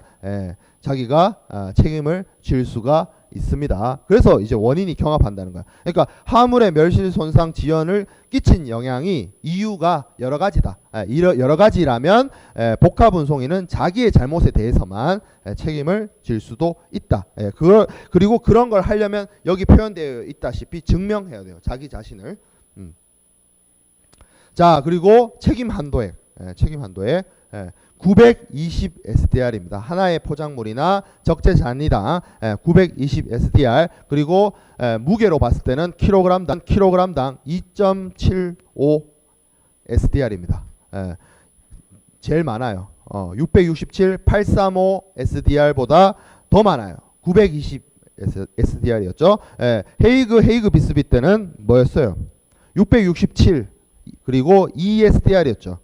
자기가 책임을 질 수가 있습니다. 그래서 이제 원인이 경합한다는 거야. 그러니까 화물의 멸실 손상 지연을 끼친 영향이 이유가 여러 가지다. 여러 가지라면 복합 운송인은 자기의 잘못에 대해서만 책임을 질 수도 있다. 그리고 그런 걸 하려면 여기 표현되어 있다시피 증명해야 돼요. 자기 자신을. 자, 그리고 책임 한도액. 920 SDR입니다. 하나의 포장물이나 적재 잔이당 920 SDR. 그리고 무게로 봤을 때는 킬로그램당 2.75 SDR입니다. 제일 많아요. 667, 835 SDR보다 더 많아요. 920 SDR이었죠. 예, 헤이그 비스비 때는 뭐였어요? 667 그리고 2 SDR이었죠.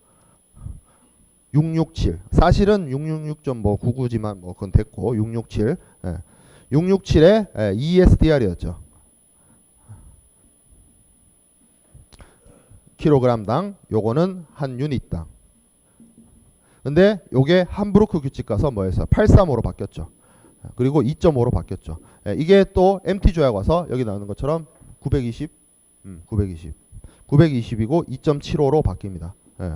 667 사실은 666.99지만 뭐 그건 됐고 667 예. 667에 2 SDR이었죠. 킬로그램당 요거는 한 유닛당. 근데 요게 함부르크 규칙 가서 뭐였어요? 835로 바뀌었죠. 그리고 2.5로 바뀌었죠. 예, 이게 또 MT 조약 와서 여기 나오는 것처럼 920 920이고 2.75로 바뀝니다. 예.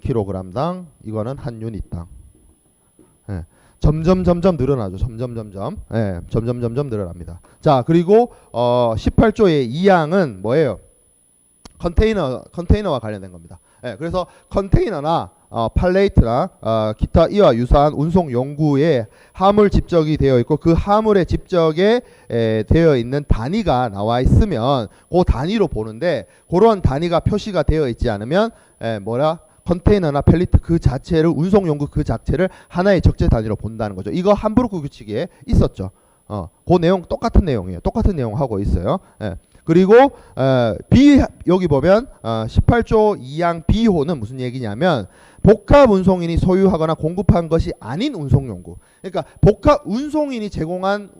킬로그램당 이거는 한 유닛당. 예. 점점 늘어나죠. 예, 점점 늘어납니다. 자, 그리고 18조의 2항은 뭐예요? 컨테이너와 관련된 겁니다. 예, 그래서 컨테이너나 팔레이트나 기타 이와 유사한 운송 용구에 하물 집적이 되어 있고 그 하물의 집적에 되어 있는 단위가 나와 있으면 그 단위로 보는데 그런 단위가 표시가 되어 있지 않으면 컨테이너나 펠리트 그 자체를 운송 용구 그 자체를 하나의 적재 단위로 본다는 거죠. 이거 함부르크 규칙에 있었죠. 그 내용 똑같은 내용이에요. 똑같은 내용 하고 있어요. 예. 그리고 여기 보면 18조 2항 B호는 무슨 얘기냐면 복합 운송인이 소유하거나 공급한 것이 아닌 운송용구. 그러니까 복합 운송인이 제공한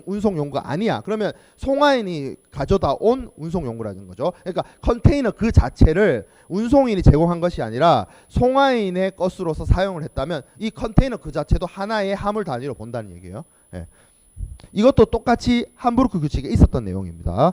운송용구가 아니야. 그러면 송화인이 가져다 온 운송용구라는 거죠. 그러니까 컨테이너 그 자체를 운송인이 제공한 것이 아니라 송화인의 것으로서 사용을 했다면 이 컨테이너 그 자체도 하나의 화물 단위로 본다는 얘기예요. 예. 이것도 똑같이 함부르크 규칙에 있었던 내용입니다.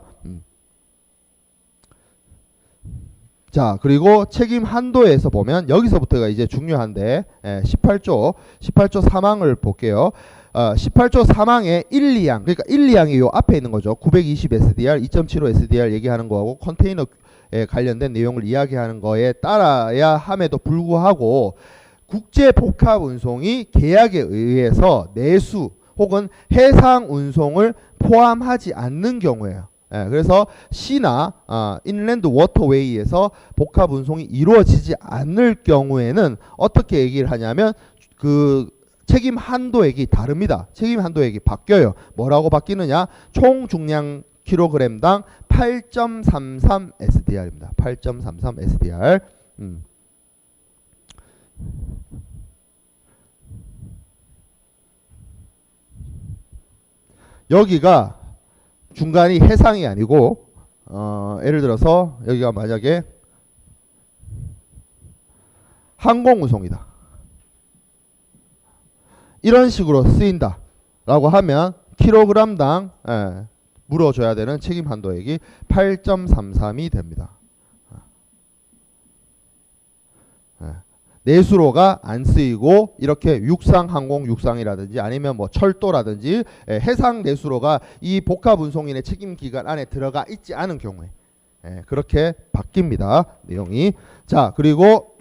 자, 그리고 책임 한도에서 보면 여기서부터가 이제 중요한데 18조 3항을 볼게요. 18조 3항의 1, 2항 그러니까 1, 2항이 요 앞에 있는 거죠. 920 SDR, 2.75 SDR 얘기하는 거하고 컨테이너에 관련된 내용을 이야기하는 거에 따라야 함에도 불구하고 국제 복합 운송이 계약에 의해서 내수 혹은 해상 운송을 포함하지 않는 경우에요. 예, 그래서 시나 인랜드 워터웨이에서 복합 운송이 이루어지지 않을 경우에는 어떻게 얘기를 하냐면 그 책임 한도액이 다릅니다. 책임 한도액이 바뀌어요. 뭐라고 바뀌느냐? 총 중량 킬로그램당 8.33 SDR입니다. 8.33 SDR. 여기가 중간이 해상이 아니고 예를 들어서 여기가 만약에 항공운송이다. 이런 식으로 쓰인다 라고 하면 킬로그램당 물어줘야 되는 책임 한도액이 8.33이 됩니다. 내수로가 안 쓰이고 이렇게 육상이라든지 아니면 뭐 철도라든지 해상 내수로가 이 복합 운송인의 책임 기간 안에 들어가 있지 않은 경우에 그렇게 바뀝니다. 내용이. 자, 그리고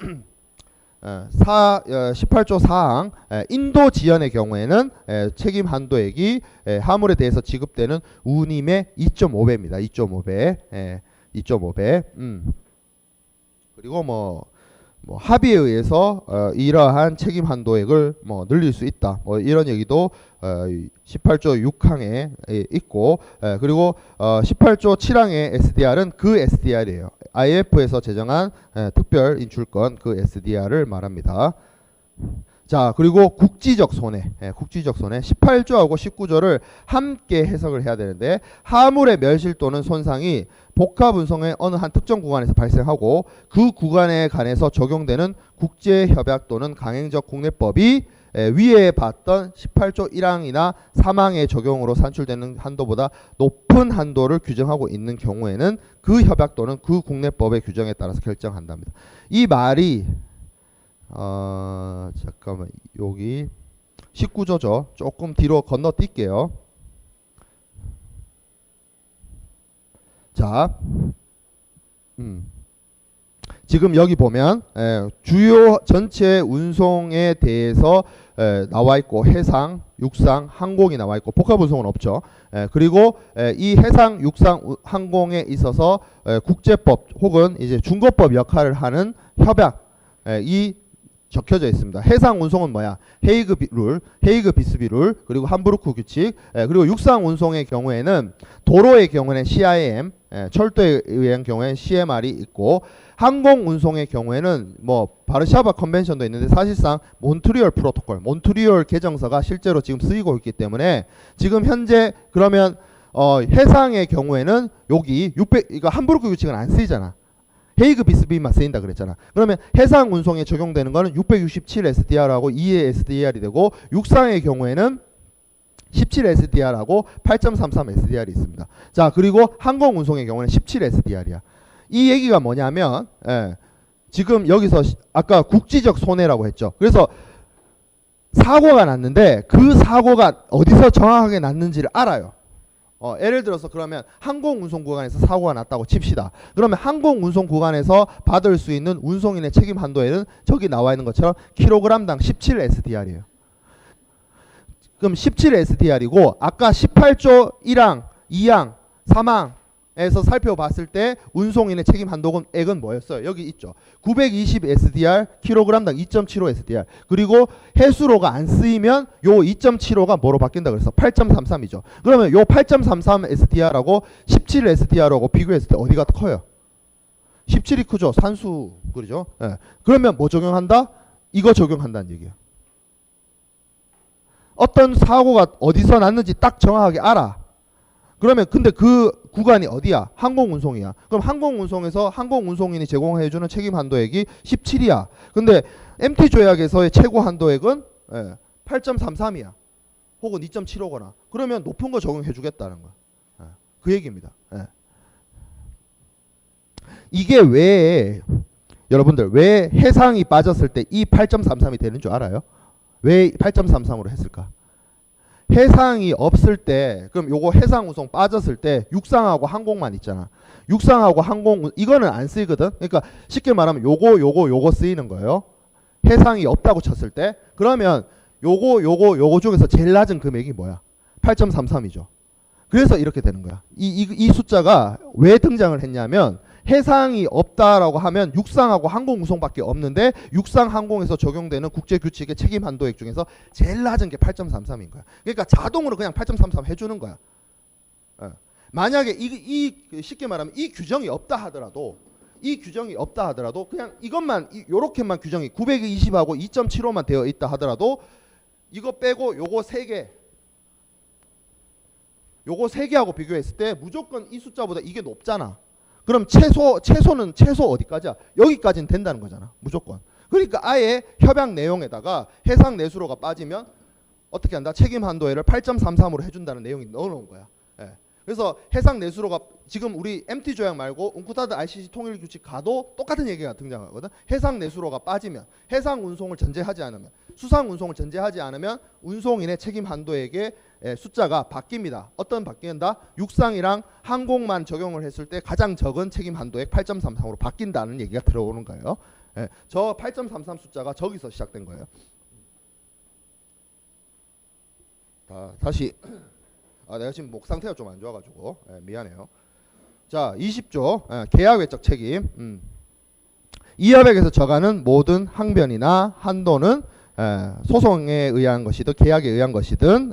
18조 4항 인도 지연의 경우에는 책임 한도액이 화물에 대해서 지급되는 운임의 2.5배입니다. 2.5배. 그리고 뭐 합의에 의해서 이러한 책임 한도액을 늘릴 수 있다. 이런 얘기도 18조 6항에 있고 그리고 18조 7항의 SDR은 그 SDR이에요. IMF에서 제정한 특별 인출권 그 SDR을 말합니다. 자, 그리고 국지적 손해 18조하고 19조를 함께 해석을 해야 되는데 하물의 멸실 또는 손상이 복합 운송의 어느 한 특정 구간에서 발생하고 그 구간에 관해서 적용되는 국제협약 또는 강행적 국내법이 위에 봤던 18조 1항이나 3항의 적용으로 산출되는 한도보다 높은 한도를 규정하고 있는 경우에는 그 협약 또는 그 국내법의 규정에 따라서 결정한답니다. 이 말이 잠깐만 여기 19조죠. 조금 뒤로 건너뛸게요. 자, 지금 여기 보면 주요 전체 운송에 대해서 나와 있고 해상, 육상, 항공이 나와 있고 복합 운송은 없죠. 그리고 이 해상, 육상, 항공에 있어서 국제법 혹은 이제 중거법 역할을 하는 협약 이 적혀져 있습니다. 해상 운송은 뭐야? 헤이그 룰, 헤이그 비스비 룰, 그리고 함부르크 규칙, 그리고 육상 운송의 경우에는 도로의 경우에는 CIM, 철도에 의한 경우에는 CMR이 있고, 항공 운송의 경우에는 뭐 바르샤바 컨벤션도 있는데 사실상 몬트리올 프로토콜, 몬트리올 개정서가 실제로 지금 쓰이고 있기 때문에 지금 현재 그러면 해상의 경우에는 여기 600 이거 함부르크 규칙은 안 쓰이잖아. 헤이그 비스비만 쓰인다 그랬잖아. 그러면 해상 운송에 적용되는 거는 667 SDR하고 2의 SDR이 되고, 육상의 경우에는 17 SDR하고 8.33 SDR이 있습니다. 자, 그리고 항공 운송의 경우는 17 SDR이야. 이 얘기가 뭐냐면, 지금 여기서 아까 국지적 손해라고 했죠. 그래서 사고가 났는데 그 사고가 어디서 정확하게 났는지를 알아요. 예를 들어서 그러면 항공 운송 구간에서 사고가 났다고 칩시다. 그러면 항공 운송 구간에서 받을 수 있는 운송인의 책임 한도에는 저기 나와 있는 것처럼 킬로그램당 17 SDR이에요. 그럼 17 SDR이고, 아까 18조 1항, 2항, 3항에서 살펴봤을 때 운송인의 책임 한도액은 뭐였어요? 여기 있죠. 920 SDR, 킬로그램당 2.75 SDR. 그리고 해수로가 안 쓰이면 요 2.75가 뭐로 바뀐다 그래서 8.33이죠. 그러면 요 8.33 SDR하고 17 SDR하고 비교했을 때 어디가 커요? 17이 크죠. 산수 그러죠. 그러면 뭐 적용한다? 이거 적용한다는 얘기예요. 어떤 사고가 어디서 났는지 딱 정확하게 알아. 그러면 근데 그 구간이 어디야? 항공운송이야. 그럼 항공운송에서 항공운송인이 제공해주는 책임 한도액이 17이야. 근데 MT 조약에서의 최고 한도액은 8.33이야. 혹은 2.75거나. 그러면 높은 거 적용해주겠다는 거야. 그 얘기입니다. 이게 왜 여러분들 왜 해상이 빠졌을 때 이 8.33이 되는 줄 알아요? 왜 8.33으로 했을까? 해상이 없을 때, 그럼 요거 해상 운송 빠졌을 때 육상하고 항공만 있잖아. 육상하고 항공 이거는 안 쓰이거든. 그러니까 쉽게 말하면 요거 쓰이는 거예요. 해상이 없다고 쳤을 때. 그러면 요거 중에서 제일 낮은 금액이 뭐야? 8.33이죠. 그래서 이렇게 되는 거야. 이 숫자가 왜 등장을 했냐면, 해상이 없다라고 하면 육상하고 항공 운송밖에 없는데, 육상 항공에서 적용되는 국제 규칙의 책임 한도액 중에서 제일 낮은 게 8.33인 거야. 그러니까 자동으로 그냥 8.33 해주는 거야. 만약에 쉽게 말하면 이 규정이 없다 하더라도 그냥 이것만 요렇게만 규정이 920하고 2.75만 되어 있다 하더라도 이거 빼고 요거 세 개하고 비교했을 때 무조건 이 숫자보다 이게 높잖아. 그럼 최소는 어디까지야? 여기까지는 된다는 거잖아. 무조건. 그러니까 아예 협약 내용에다가 해상 내수로가 빠지면 어떻게 한다? 책임 한도액을 8.33으로 해준다는 내용이 넣어놓은 거야. 그래서 해상 내수로가 지금 우리 MT 조약 말고 웅쿠타드 ICC 통일 규칙 가도 똑같은 얘기가 등장하거든. 해상 내수로가 빠지면, 해상 운송을 전제하지 않으면, 수상 운송을 전제하지 않으면 운송인의 책임 한도액의 숫자가 바뀝니다. 어떤 바뀐다? 육상이랑 항공만 적용을 했을 때 가장 적은 책임 한도액 8.33으로 바뀐다는 얘기가 들어오는 거예요. 저 8.33 숫자가 저기서 시작된 거예요. 다시 내가 지금 목 상태가 좀 안 좋아가지고 미안해요. 자, 20조 계약 외적 책임. 이 협약에서 정하는 모든 항변이나 한도는 소송에 의한 것이든 계약에 의한 것이든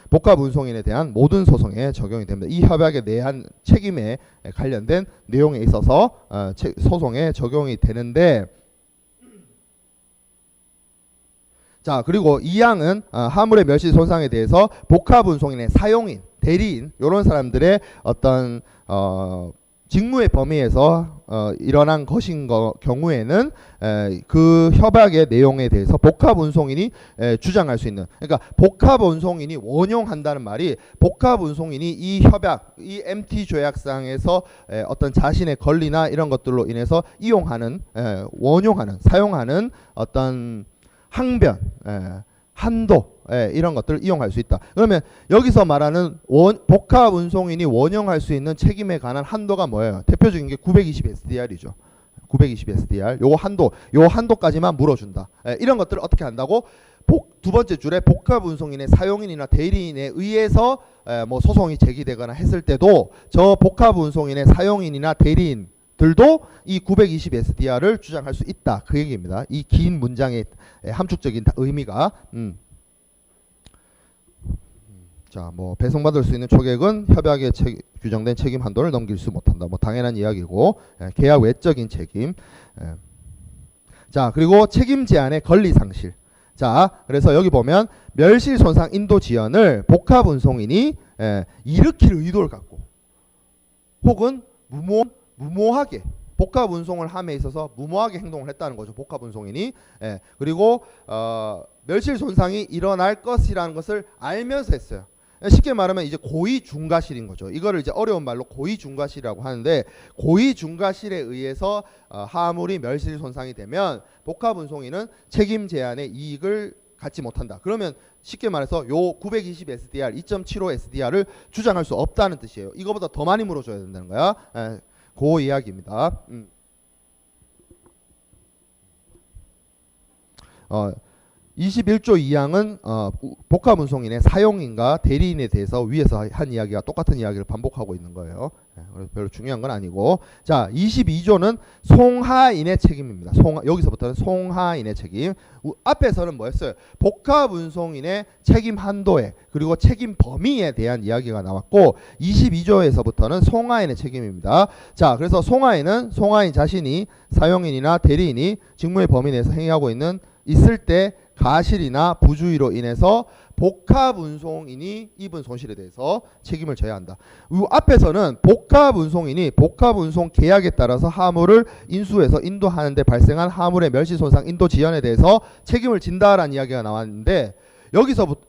복합 운송인에 대한 모든 소송에 적용이 됩니다. 이 협약에 대한 책임에 관련된 내용에 있어서 소송에 적용이 되는데, 자, 그리고 이 항은 화물의 멸실 손상에 대해서 복합 운송인의 사용인, 대리인 이런 사람들의 어떤 직무의 범위에서 일어난 것인 경우에는 그 협약의 내용에 대해서 복합 운송인이 주장할 수 있는, 그러니까 복합 운송인이 원용한다는 말이 복합 운송인이 이 협약, 이 MT 조약상에서 어떤 자신의 권리나 이런 것들로 인해서 이용하는, 원용하는, 사용하는 어떤 항변, 한도, 이런 것들을 이용할 수 있다. 그러면 여기서 말하는 복합 운송인이 원용할 수 있는 책임에 관한 한도가 뭐예요? 대표적인 게 920 SDR이죠. 920 SDR. 요 한도까지만 물어준다. 이런 것들을 어떻게 한다고? 두 번째 줄에 복합 운송인의 사용인이나 대리인에 의해서 뭐 소송이 제기되거나 했을 때도 저 복합 운송인의 사용인이나 대리인 들도 이 920 SDR을 주장할 수 있다. 그 얘기입니다. 이 긴 문장의 함축적인 의미가. 자, 뭐 배송받을 수 있는 초객은 협약에 규정된 책임 한도를 넘길 수 못한다. 뭐 당연한 이야기고, 계약 외적인 책임. 자, 그리고 책임 제한의 권리 상실. 자, 그래서 여기 보면 멸실 손상 인도 지연을 복합 운송인이 일으킬 의도를 갖고 혹은 무모하게 복합 운송을 함에 있어서 무모하게 행동을 했다는 거죠. 복합 운송인이. 그리고 멸실 손상이 일어날 것이라는 것을 알면서 했어요. 쉽게 말하면 이제 고의 중과실인 거죠. 이거를 이제 어려운 말로 고의 중과실이라고 하는데, 고의 중과실에 의해서 하물이 멸실 손상이 되면 복합 운송인은 책임 제한의 이익을 갖지 못한다. 그러면 쉽게 말해서 요 920 SDR, 2.75 SDR을 주장할 수 없다는 뜻이에요. 이거보다 더 많이 물어줘야 된다는 거야. 그 이야기입니다. 21조 2항은 복합 운송인의 사용인과 대리인에 대해서 위에서 한 이야기가 똑같은 이야기를 반복하고 있는 거예요. 그래서 별로 중요한 건 아니고, 자 22조는 송하인의 책임입니다. 여기서부터는 송하인의 책임. 앞에서는 뭐였어요? 복합 운송인의 책임 한도에 그리고 책임 범위에 대한 이야기가 나왔고, 22조에서부터는 송하인의 책임입니다. 자, 그래서 송하인은 송하인 자신이 사용인이나 대리인이 직무의 범위 내에서 행위하고 있을 때 가실이나 부주의로 인해서 복합 운송인이 입은 손실에 대해서 책임을 져야 한다. 앞에서는 복합 운송인이 복합 운송 계약에 따라서 하물을 인수해서 인도하는 데 발생한 하물의 멸실 손상 인도 지연에 대해서 책임을 진다라는 이야기가 나왔는데,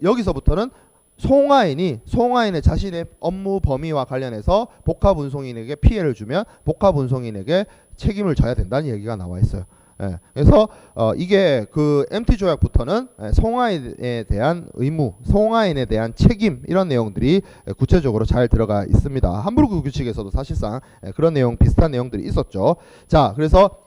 여기서부터는 송하인의 자신의 업무 범위와 관련해서 복합 운송인에게 피해를 주면 복합 운송인에게 책임을 져야 된다는 얘기가 나와 있어요. 그래서 이게 그 MT 조약부터는 송하인에 대한 의무, 송하인에 대한 책임, 이런 내용들이 구체적으로 잘 들어가 있습니다. 함부르크 규칙에서도 사실상 그런 내용, 비슷한 내용들이 있었죠. 자, 그래서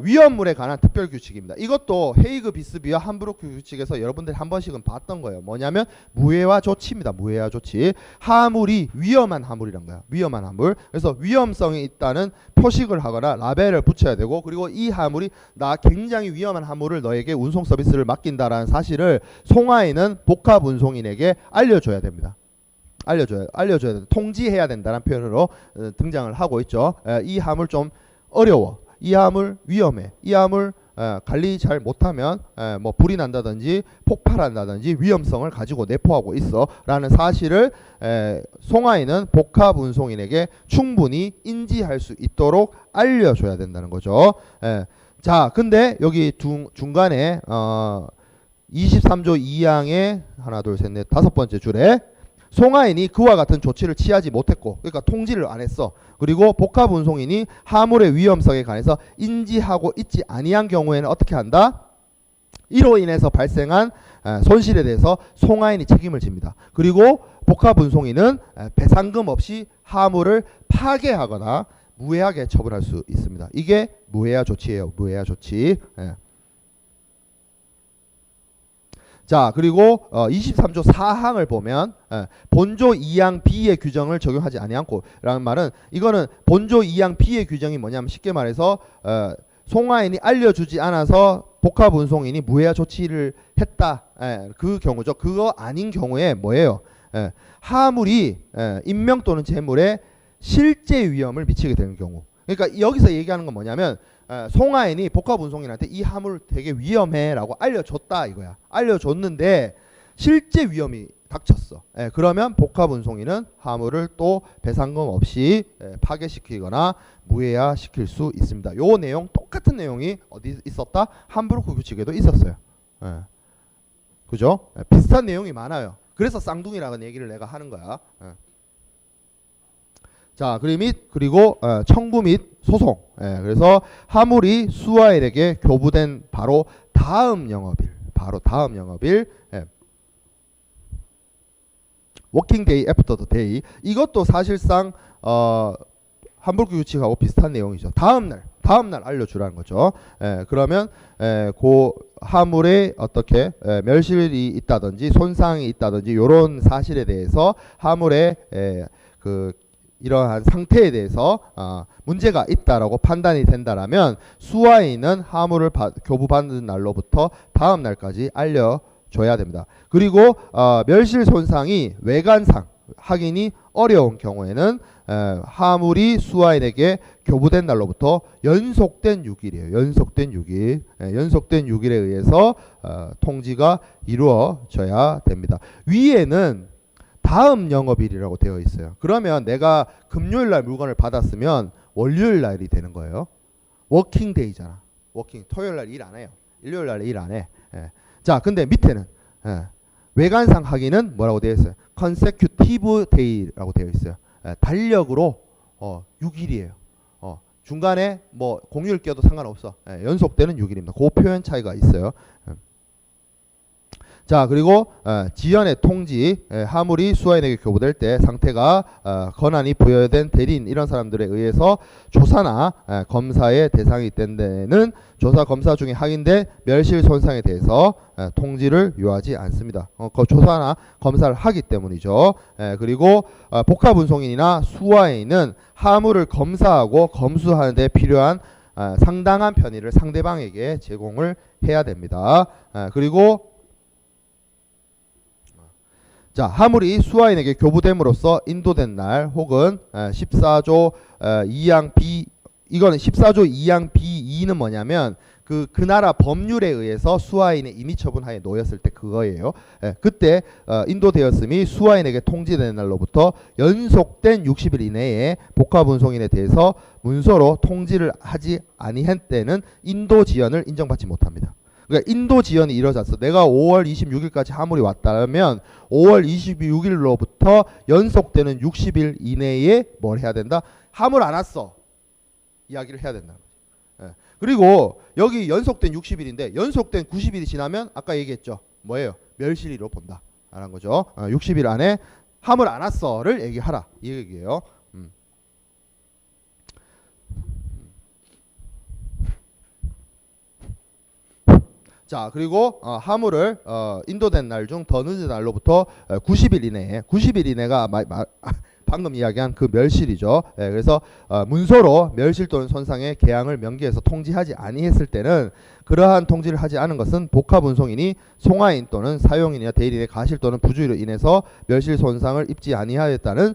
위험물에 관한 특별 규칙입니다. 이것도 헤이그 비스비와 함부르크 규칙에서 여러분들이 한 번씩은 봤던 거예요. 뭐냐면 무해와 조치입니다. 무해와 조치. 하물이 위험한 하물이란 거야. 위험한 하물. 그래서 위험성이 있다는 표식을 하거나 라벨을 붙여야 되고, 그리고 이 하물이 나 굉장히 위험한 하물을 너에게 운송 서비스를 맡긴다라는 사실을 송하인은 복합 운송인에게 알려줘야 됩니다. 알려줘야 된다. 통지해야 된다는 표현으로 등장을 하고 있죠. 이 하물 좀 어려워. 이 하물 위험해. 이 하물 관리 잘 못하면 뭐 불이 난다든지 폭발한다든지 위험성을 가지고 내포하고 있어 라는 사실을 송하인은 복합 운송인에게 충분히 인지할 수 있도록 알려줘야 된다는 거죠. 자, 근데 여기 중간에 23조 2항의 하나 둘 셋 넷 다섯 번째 줄에 송하인이 그와 같은 조치를 취하지 못했고, 그러니까 통지를 안 했어. 그리고 복합 운송인이 하물의 위험성에 관해서 인지하고 있지 아니한 경우에는 어떻게 한다? 이로 인해서 발생한 손실에 대해서 송하인이 책임을 집니다. 그리고 복합 운송인은 배상금 없이 하물을 파괴하거나 무해하게 처분할 수 있습니다. 이게 무해하 조치예요. 무해하 조치. 자, 그리고 23조 4항을 보면 본조 2항 B의 규정을 적용하지 아니않고 라는 말은, 이거는 본조 2항 B의 규정이 뭐냐면 쉽게 말해서 송하인이 알려주지 않아서 복합 운송인이 무해하 조치를 했다. 그 경우죠. 그거 아닌 경우에 뭐예요? 하물이 인명 또는 재물에 실제 위험을 미치게 되는 경우. 그러니까 여기서 얘기하는 건 뭐냐면 송하인이 복합 운송인한테 이 하물 되게 위험해 라고 알려줬다 이거야. 알려줬는데 실제 위험이 닥쳤어. 그러면 복합 운송인은 하물을 또 배상금 없이 파괴시키거나 무해화 시킬 수 있습니다. 요 내용 똑같은 내용이 어디 있었다? 함부르크 규칙에도 있었어요. 그죠? 비슷한 내용이 많아요. 그래서 쌍둥이라는 얘기를 내가 하는 거야. 자, 그리고 청구 및 소송. 그래서 하물이 수하인에게 교부된 바로 다음 영업일, 워킹 데이 애프터 더 데이. 이것도 사실상 함부르크 규칙하고 비슷한 내용이죠. 다음 날 알려주라는 거죠. 그러면 그 하물에 어떻게 멸실이 있다든지 손상이 있다든지 이런 사실에 대해서 하물의 그 이러한 상태에 대해서 문제가 있다라고 판단이 된다라면 수화인은 하물을 교부받는 날로부터 다음 날까지 알려줘야 됩니다. 그리고 멸실 손상이 외관상 확인이 어려운 경우에는 하물이 수화인에게 교부된 날로부터 연속된 6일이에요. 연속된 6일. 연속된 6일에 의해서 통지가 이루어져야 됩니다. 위에는 다음 영업일이라고 되어 있어요. 그러면 내가 금요일 날 물건을 받았으면 월요일 날이 되는 거예요. 워킹데이잖아. 토요일 날 일 안 해요. 일요일 날 일 안 해. 자, 근데 밑에는 외관상 확인은 뭐라고 되어 있어요? consecutive day라고 되어 있어요. 달력으로 6일이에요. 중간에 뭐 공휴일 껴도 상관없어. 연속되는 6일입니다. 그 표현 차이가 있어요. 자, 그리고 지연의 통지, 하물이 수화인에게 교부될 때 상태가 권한이 부여된 대리인 이런 사람들에 의해서 조사나 검사의 대상이 된 데는 조사 검사 중에 확인된 멸실 손상에 대해서 통지를 요하지 않습니다. 그 조사나 검사를 하기 때문이죠. 그리고 복합운송인이나 수화인은 하물을 검사하고 검수하는 데 필요한 상당한 편의를 상대방에게 제공을 해야 됩니다. 그리고 자, 하물이 수화인에게 교부됨으로써 인도된 날 혹은 14조 2항 B, 이거는 14조 2항 B2는 뭐냐면 그 나라 법률에 의해서 수화인의 임의처분하에 놓였을 때 그거예요. 그때 인도되었음이 수화인에게 통지된 날로부터 연속된 60일 이내에 복합운송인에 대해서 문서로 통지를 하지 아니한 때는 인도 지연을 인정받지 못합니다. 그러니까 인도 지연이 이루어졌어. 내가 5월 26일까지 하물이 왔다면 5월 26일로부터 연속되는 60일 이내에 뭘 해야 된다? 하물 안 왔어. 이야기를 해야 된다. 그리고 여기 연속된 60일인데 연속된 90일이 지나면 아까 얘기했죠. 뭐예요? 멸실이로 본다. 라는 거죠. 60일 안에 하물 안 왔어를 얘기하라. 이 얘기예요. 자, 그리고 하물을 인도된 날 중 더 늦은 날로부터 90일 이내에 90일 이내가 방금 이야기한 그 멸실이죠. 그래서 문서로 멸실 또는 손상의 개항을 명기해서 통지하지 아니했을 때는 그러한 통지를 하지 않은 것은 복합운송인이 송화인 또는 사용인이나 대리인의 가실 또는 부주의로 인해서 멸실 손상을 입지 아니하였다는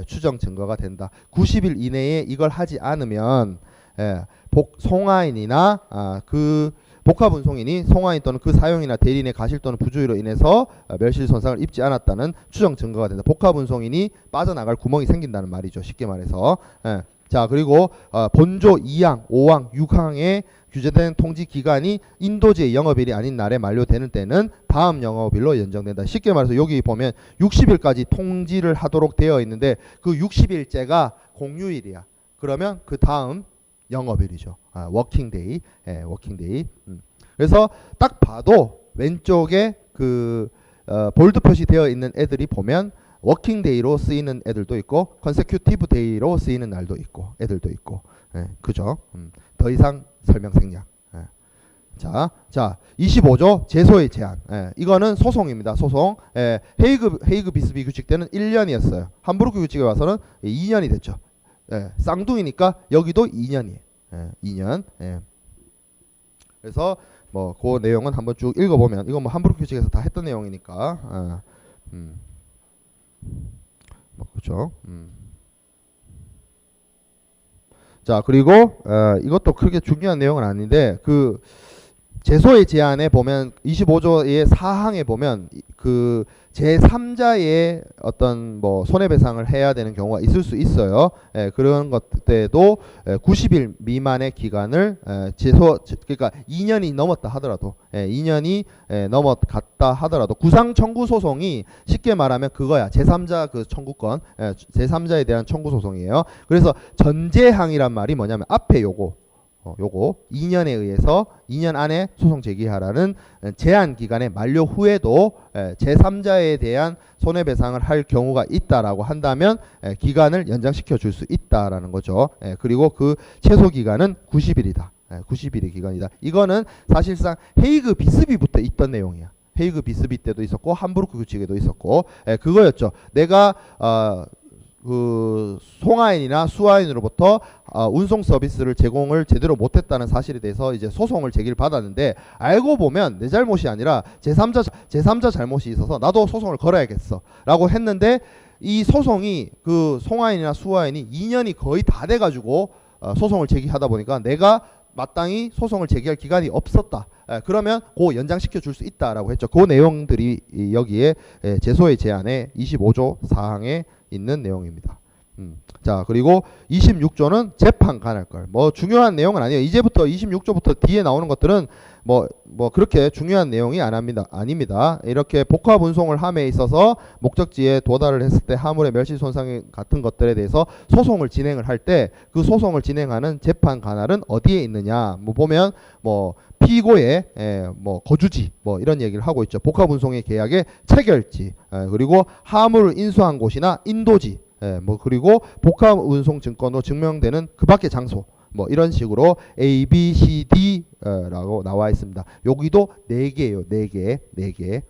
추정 증거가 된다. 90일 이내에 이걸 하지 않으면 송화인이나 그 복합운송인이 송화인 또는 그 사용이나 대리인의 가실 또는 부주의로 인해서 멸실 손상을 입지 않았다는 추정 증거가 된다. 복합운송인이 빠져나갈 구멍이 생긴다는 말이죠. 쉽게 말해서. 자, 그리고 본조 2항, 5항, 6항에 규제된 통지 기간이 인도지의 영업일이 아닌 날에 만료되는 때는 다음 영업일로 연장된다. 쉽게 말해서 여기 보면 60일까지 통지를 하도록 되어 있는데 그 60일째가 공휴일이야. 그러면 그 다음 영업일이죠. 워킹데이. 워킹데이. 그래서 딱 봐도 왼쪽에 그 볼드 표시되어 있는 애들이 보면 워킹데이로 쓰이는 애들도 있고 컨세큐티브 데이로 쓰이는 날도 있고 애들도 있고. 그죠? 더 이상 설명 생략. 자, 25조 제소의 제한. 이거는 소송입니다. 소송. 헤이그 비스비 규칙 때는 1년이었어요. 함부르크 규칙에 와서는 2년이 됐죠. 쌍둥이니까 여기도 2년이에요. 2년. 그래서 뭐 그 내용은 한번 쭉 읽어보면 이건 뭐 함부르크 규칙에서 다 했던 내용이니까. 뭐 그렇죠. 자, 그리고 이것도 크게 중요한 내용은 아닌데 그 제소의 제한에 보면 25조의 4항에 보면 그 제3자의 어떤 뭐 손해배상을 해야 되는 경우가 있을 수 있어요. 그런 것 때도 90일 미만의 기간을 그러니까 2년이 넘었다 하더라도 2년이 넘어갔다 하더라도 구상 청구 소송이 쉽게 말하면 그거야. 제3자 그 청구권, 제3자에 대한 청구 소송이에요. 그래서 전제항이란 말이 뭐냐면 앞에 요거 2년에 의해서 2년 안에 소송 제기하라는 제한 기간의 만료 후에도 제3자에 대한 손해배상을 할 경우가 있다라고 한다면 기간을 연장시켜 줄 수 있다라는 거죠. 그리고 그 최소 기간은 90일이다. 90일의 기간이다. 이거는 사실상 헤이그 비스비부터 있던 내용이야. 헤이그 비스비 때도 있었고 함부르크 규칙에도 있었고 그거였죠. 내가 그 송하인이나 수하인으로부터 운송 서비스를 제공을 제대로 못했다는 사실에 대해서 이제 소송을 제기를 받았는데, 알고 보면 내 잘못이 아니라 제3자 잘못이 있어서 나도 소송을 걸어야겠어 라고 했는데, 이 소송이 그 송하인이나 수하인이 2년이 거의 다 돼가지고 소송을 제기하다 보니까 내가 마땅히 소송을 제기할 기간이 없었다. 그러면 그 연장시켜 줄 수 있다라고 했죠. 그 내용들이 여기에 제소의 제안의 25조 사항에 있는 내용입니다. 자, 그리고 26조는 재판 관할걸. 뭐 중요한 내용은 아니에요. 이제부터 26조부터 뒤에 나오는 것들은 뭐 그렇게 중요한 내용이 아닙니다. 이렇게 복합 운송을 함에 있어서 목적지에 도달을 했을 때 화물의 멸시 손상 같은 것들에 대해서 소송을 진행을 할 때 그 소송을 진행하는 재판 관할은 어디에 있느냐? 뭐 보면 뭐 피고의 뭐 거주지 뭐 이런 얘기를 하고 있죠. 복합 운송의 계약의 체결지, 그리고 화물을 인수한 곳이나 인도지, 뭐 그리고 복합 운송 증권으로 증명되는 그 밖의 장소, 뭐 이런 식으로 A, B, C, D 라고 나와 있습니다. 여기도 4개예요. 4개.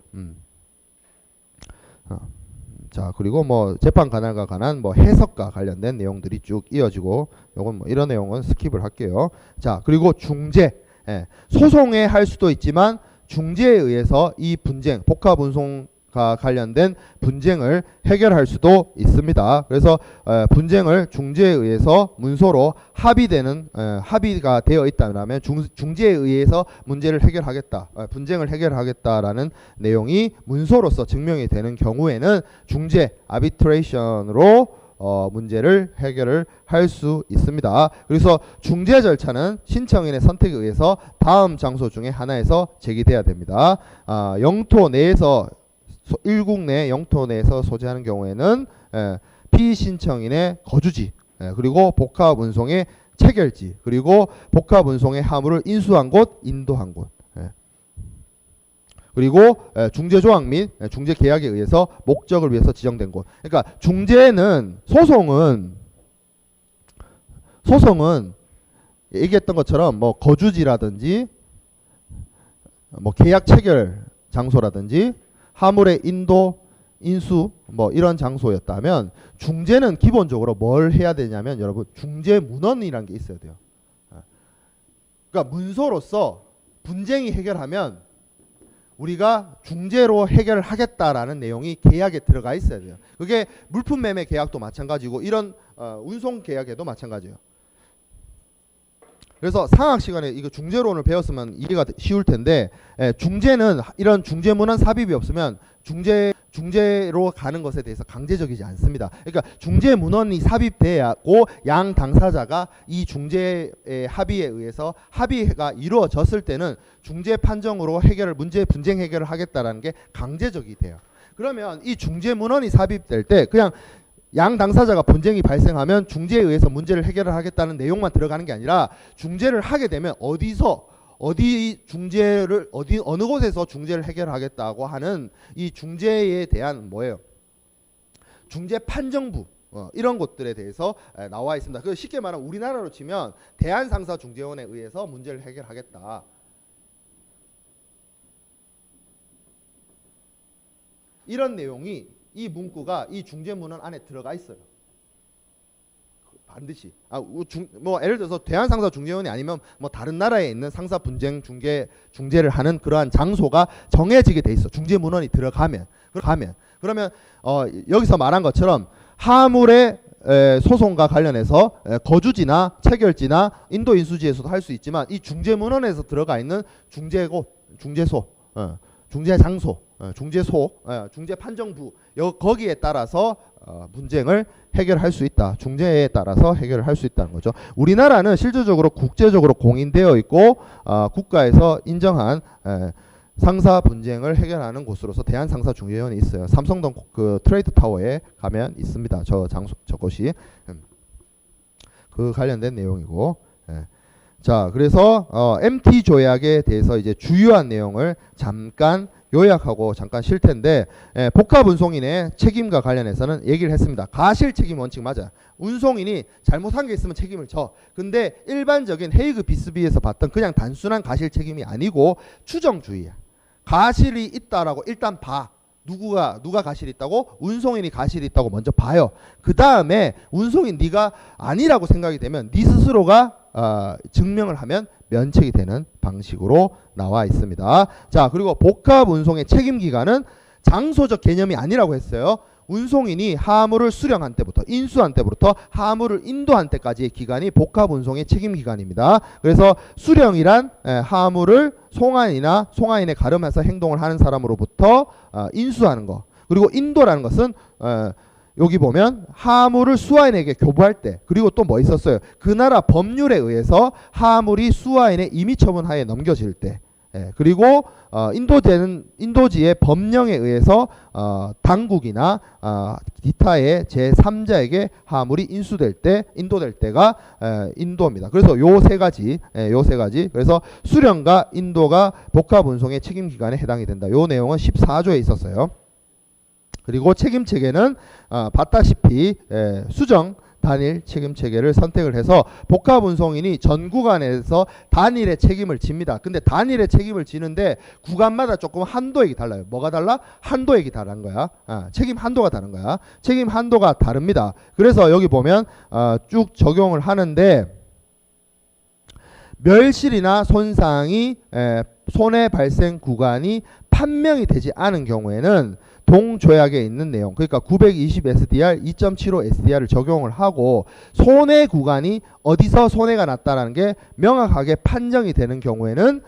자, 그리고 뭐 재판 관할과 관한 뭐 해석과 관련된 내용들이 쭉 이어지고, 요건 뭐 이런 내용은 스킵을 할게요. 자, 그리고 중재. 소송에 할 수도 있지만 중재에 의해서 이 분쟁, 복합 운송과 관련된 분쟁을 해결할 수도 있습니다. 그래서 분쟁을 중재에 의해서 문서로 합의가 되어 있다면 중재에 의해서 문제를 해결하겠다, 분쟁을 해결하겠다라는 내용이 문서로서 증명이 되는 경우에는 중재, 아비트레이션으로 문제를 해결을 할 수 있습니다. 그래서 중재 절차는 신청인의 선택에 의해서 다음 장소 중에 하나에서 제기돼야 됩니다. 영토 내에서 일국 내 영토 내에서 소재하는 경우에는 피신청인의 거주지, 그리고 복합 운송의 체결지, 그리고 복합 운송의 화물을 인수한 곳, 인도한 곳, 그리고 중재조항 및 중재계약에 의해서 목적을 위해서 지정된 곳. 그러니까 중재는 소송은 얘기했던 것처럼 뭐 거주지라든지 뭐 계약 체결 장소라든지 화물의 인수 뭐 이런 장소였다면, 중재는 기본적으로 뭘 해야 되냐면 여러분, 중재 문헌이라는 게 있어야 돼요. 그러니까 문서로서 분쟁이 해결하면 우리가 중재로 해결을 하겠다라는 내용이 계약에 들어가 있어야 돼요. 그게 물품 매매 계약도 마찬가지고 이런 운송 계약에도 마찬가지예요. 그래서 상학 시간에 이거 중재론을 배웠으면 이해가 쉬울 텐데, 중재는 이런 중재 문헌 삽입이 없으면 중재로 가는 것에 대해서 강제적이지 않습니다. 그러니까 중재 문헌이 삽입되고 양 당사자가 이 중재의 합의에 의해서 합의가 이루어졌을 때는 중재 판정으로 분쟁 해결을 하겠다라는 게 강제적이 돼요. 그러면 이 중재 문헌이 삽입될 때 그냥 양 당사자가 분쟁이 발생하면 중재에 의해서 문제를 해결을 하겠다는 내용만 들어가는 게 아니라, 중재를 하게 되면 어느 곳에서 중재를 해결하겠다고 하는 이 중재에 대한 뭐예요? 중재 판정부, 이런 것들에 대해서 나와 있습니다. 그 쉽게 말하면 우리나라로 치면 대한상사중재원에 의해서 문제를 해결하겠다. 이런 내용이 이 문구가 이 중재문헌 안에 들어가 있어요. 반드시. 뭐 예를 들어서 대한상사중재원이 아니면 뭐 다른 나라에 있는 상사 분쟁 중재를 하는 그러한 장소가 정해지게 돼 있어. 중재문헌이 들어가면. 그러면 여기서 말한 것처럼 화물의 소송과 관련해서 거주지나 체결지나 인도 인수지에서도 할 수 있지만, 이 중재문헌에서 들어가 있는 중재소, 중재장소, 중재 판정부, 거기에 따라서 문쟁을 해결할 수 있다. 중재에 따라서 해결을 할 수 있다는 거죠. 우리나라는 실질적으로 국제적으로 공인되어 있고 국가에서 인정한 상사 분쟁을 해결하는 곳으로서 대한상사중재원이 있어요. 삼성동 그 트레이드 타워에 가면 있습니다. 저것이 그 관련된 내용이고. 자, 그래서 MT 조약에 대해서 이제 주요한 내용을 잠깐 요약하고 잠깐 쉴 텐데, 복합 운송인의 책임과 관련해서는 얘기를 했습니다. 가실 책임 원칙 맞아요. 운송인이 잘못한 게 있으면 책임을 져. 근데 일반적인 헤이그 비스비에서 봤던 그냥 단순한 가실 책임이 아니고 추정주의야. 가실이 있다라고 일단 봐. 누가 가실이 있다고? 운송인이 가실이 있다고 먼저 봐요. 그 다음에 운송인 네가 아니라고 생각이 되면 네 스스로가 증명을 하면 면책이 되는 방식으로 나와 있습니다. 자, 그리고 복합 운송의 책임 기간은 장소적 개념이 아니라고 했어요. 운송인이 하물을 수령한 때부터 인수한 때부터 하물을 인도한 때까지의 기간이 복합 운송의 책임 기간입니다. 그래서 수령이란 하물을 송화인에 가름해서 행동을 하는 사람으로부터 인수하는 거. 그리고 인도라는 것은 여기 보면 하물을 수화인에게 교부할 때, 그리고 또 뭐 있었어요? 그 나라 법률에 의해서 하물이 수화인의 임의처분하에 넘겨질 때, 그리고 인도지의 법령에 의해서 당국이나 기타의 제3자에게 하물이 인도될 때가 인도입니다. 그래서 요 세 가지. 그래서 수령과 인도가 복합 운송의 책임 기간에 해당이 된다. 요 내용은 14조에 있었어요. 그리고 책임 체계는 봤다시피 수정 단일 책임 체계를 선택을 해서 복합 운송인이 전 구간에서 단일의 책임을 집니다. 근데 단일의 책임을 지는데 구간마다 조금 한도액이 달라요. 뭐가 달라? 한도액이 다른 거야. 책임 한도가 다른 거야. 책임 한도가 다릅니다. 그래서 여기 보면 쭉 적용을 하는데, 멸실이나 손상이 손해 발생 구간이 판명이 되지 않은 경우에는 동조약에 있는 내용, 그러니까 920 SDR, 2.75 SDR을 적용을 하고 손해 구간이 어디서 손해가 났다라는 게 명확하게 판정이 되는 경우에는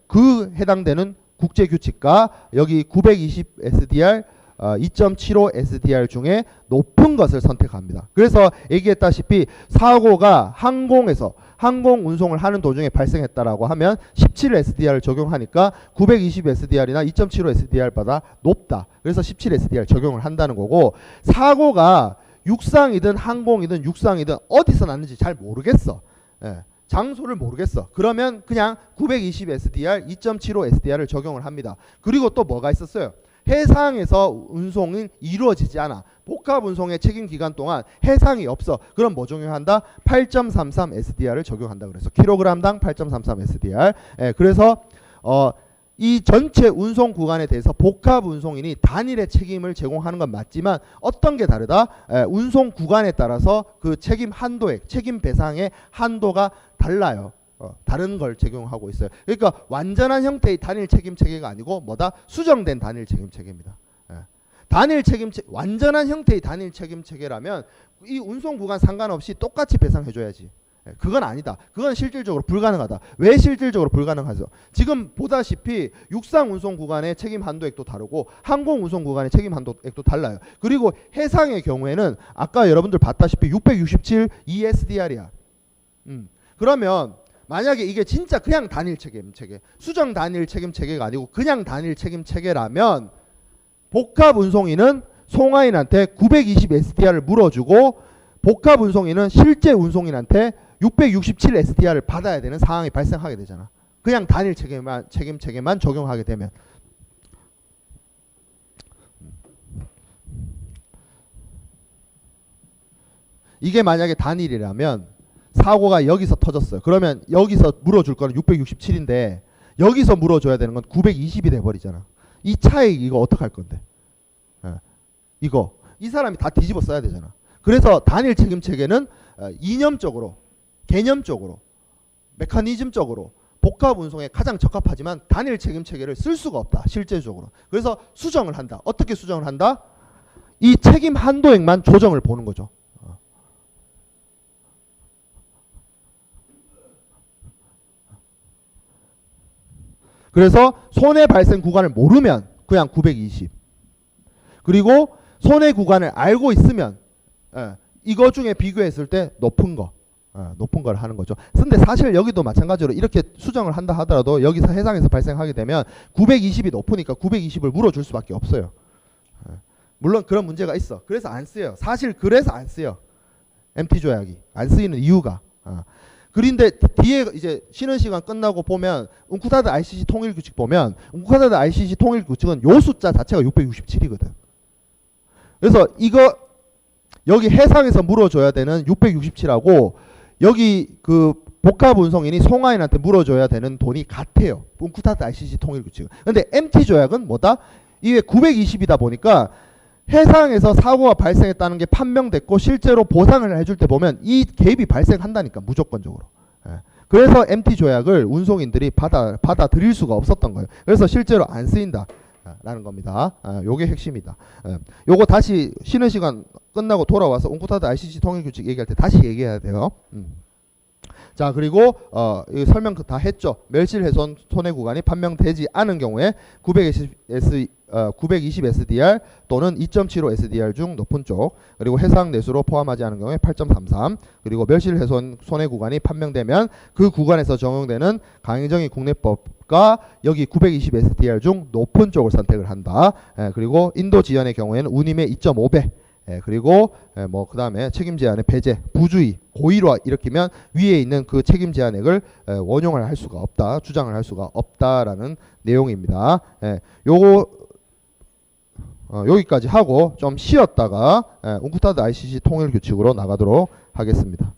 그 해당되는 국제규칙과 여기 920 SDR, 2.75 SDR 중에 높은 것을 선택합니다. 그래서 얘기했다시피 사고가 항공 운송을 하는 도중에 발생했다라고 하면 17 SDR을 적용하니까 920 SDR이나 2.75 SDR보다 높다. 그래서 17 SDR 적용을 한다는 거고, 사고가 육상이든 항공이든 육상이든 어디서 났는지 잘 모르겠어. 장소를 모르겠어. 그러면 그냥 920 SDR, 2.75 SDR을 적용을 합니다. 그리고 또 뭐가 있었어요? 해상에서 운송이 이루어지지 않아. 복합 운송의 책임 기간 동안 해상이 없어. 그럼 뭐 적용한다? 8.33 SDR을 적용한다. 그래서 킬로그램당 8.33 SDR. 그래서 이 전체 운송 구간에 대해서 복합 운송인이 단일의 책임을 제공하는 건 맞지만 어떤 게 다르다? 운송 구간에 따라서 그 책임 한도액, 책임 배상의 한도가 달라요. 다른 걸 적용하고 있어요. 그러니까 완전한 형태의 단일 책임 체계가 아니고 뭐다? 수정된 단일 책임 체계입니다. 완전한 형태의 단일 책임 체계라면 이 운송 구간 상관없이 똑같이 배상해줘야지. 그건 아니다. 그건 실질적으로 불가능하다. 왜 실질적으로 불가능하죠? 지금 보다시피 육상 운송 구간의 책임 한도액도 다르고 항공 운송 구간의 책임 한도액도 달라요. 그리고 해상의 경우에는 아까 여러분들 봤다시피 667 ESDR이야. 그러면 만약에 이게 진짜 그냥 단일 책임 체계, 수정 단일 책임 체계가 아니고 그냥 단일 책임 체계라면 복합 운송인은 송화인한테 920 SDR을 물어주고 복합 운송인은 실제 운송인한테 667 SDR을 받아야 되는 상황이 발생하게 되잖아. 그냥 단일 책임 체계만 적용하게 되면. 이게 만약에 단일이라면 사고가 여기서 터졌어요. 그러면 여기서 물어줄 거는 667인데 여기서 물어줘야 되는 건 920이 돼버리잖아. 이 차익 이거 어떡할 건데? 이거 이 사람이 다 뒤집어 써야 되잖아. 그래서 단일 책임 체계는 이념적으로, 개념적으로, 메커니즘적으로 복합 운송에 가장 적합하지만 단일 책임 체계를 쓸 수가 없다. 실제적으로. 그래서 수정을 한다. 어떻게 수정을 한다? 이 책임 한도액만 조정을 보는 거죠. 그래서 손해 발생 구간을 모르면 그냥 920. 그리고 손해 구간을 알고 있으면 이거 중에 비교했을 때 높은 걸 하는 거죠. 근데 사실 여기도 마찬가지로 이렇게 수정을 한다 하더라도 여기서 해상에서 발생하게 되면 920이 높으니까 920을 물어줄 수밖에 없어요. 물론 그런 문제가 있어. 그래서 안 쓰여요. 사실 그래서 안 쓰여. MT 조약이 안 쓰이는 이유가. 그런데 뒤에 이제 쉬는 시간 끝나고 보면 웅쿠타드 ICC 통일 규칙 보면 웅쿠타드 ICC 통일 규칙은 요 숫자 자체가 667이거든. 그래서 이거 여기 해상에서 물어줘야 되는 667하고 여기 그 복합 운송인이 송화인한테 물어줘야 되는 돈이 같아요. 웅쿠타드 ICC 통일 규칙은. 근데 MT 조약은 뭐다? 이게 920이다 보니까 해상에서 사고가 발생했다는 게 판명됐고 실제로 보상을 해줄 때 보면 이 갭이 발생한다니까 무조건적으로. 예. 그래서 MT 조약을 운송인들이 받아들일 수가 없었던 거예요. 그래서 실제로 안 쓰인다 라는 겁니다. 요게 핵심이다. 요거 다시 쉬는 시간 끝나고 돌아와서 웅쿠타드 ICC 통일규칙 얘기할 때 다시 얘기해야 돼요. 자, 그리고 이 설명 다 했죠. 멸실훼손 손해구간이 판명되지 않은 경우에 920 SDR 또는 2.75 SDR 중 높은 쪽, 그리고 해상 내수로 포함하지 않은 경우에 8.33, 그리고 멸실훼손 손해구간이 판명되면 그 구간에서 적용되는 강행정의 국내법과 여기 920 SDR 중 높은 쪽을 선택을 한다. 그리고 인도 지연의 경우에는 운임의 2.5배, 그리고 뭐 그 다음에 책임 제한의 배제, 부주의, 고의로 일으키면 위에 있는 그 책임 제한액을 원용을 할 수가 없다, 주장을 할 수가 없다라는 내용입니다. 요거 여기까지 하고 좀 쉬었다가 웅쿠타드 ICC 통일 규칙으로 나가도록 하겠습니다.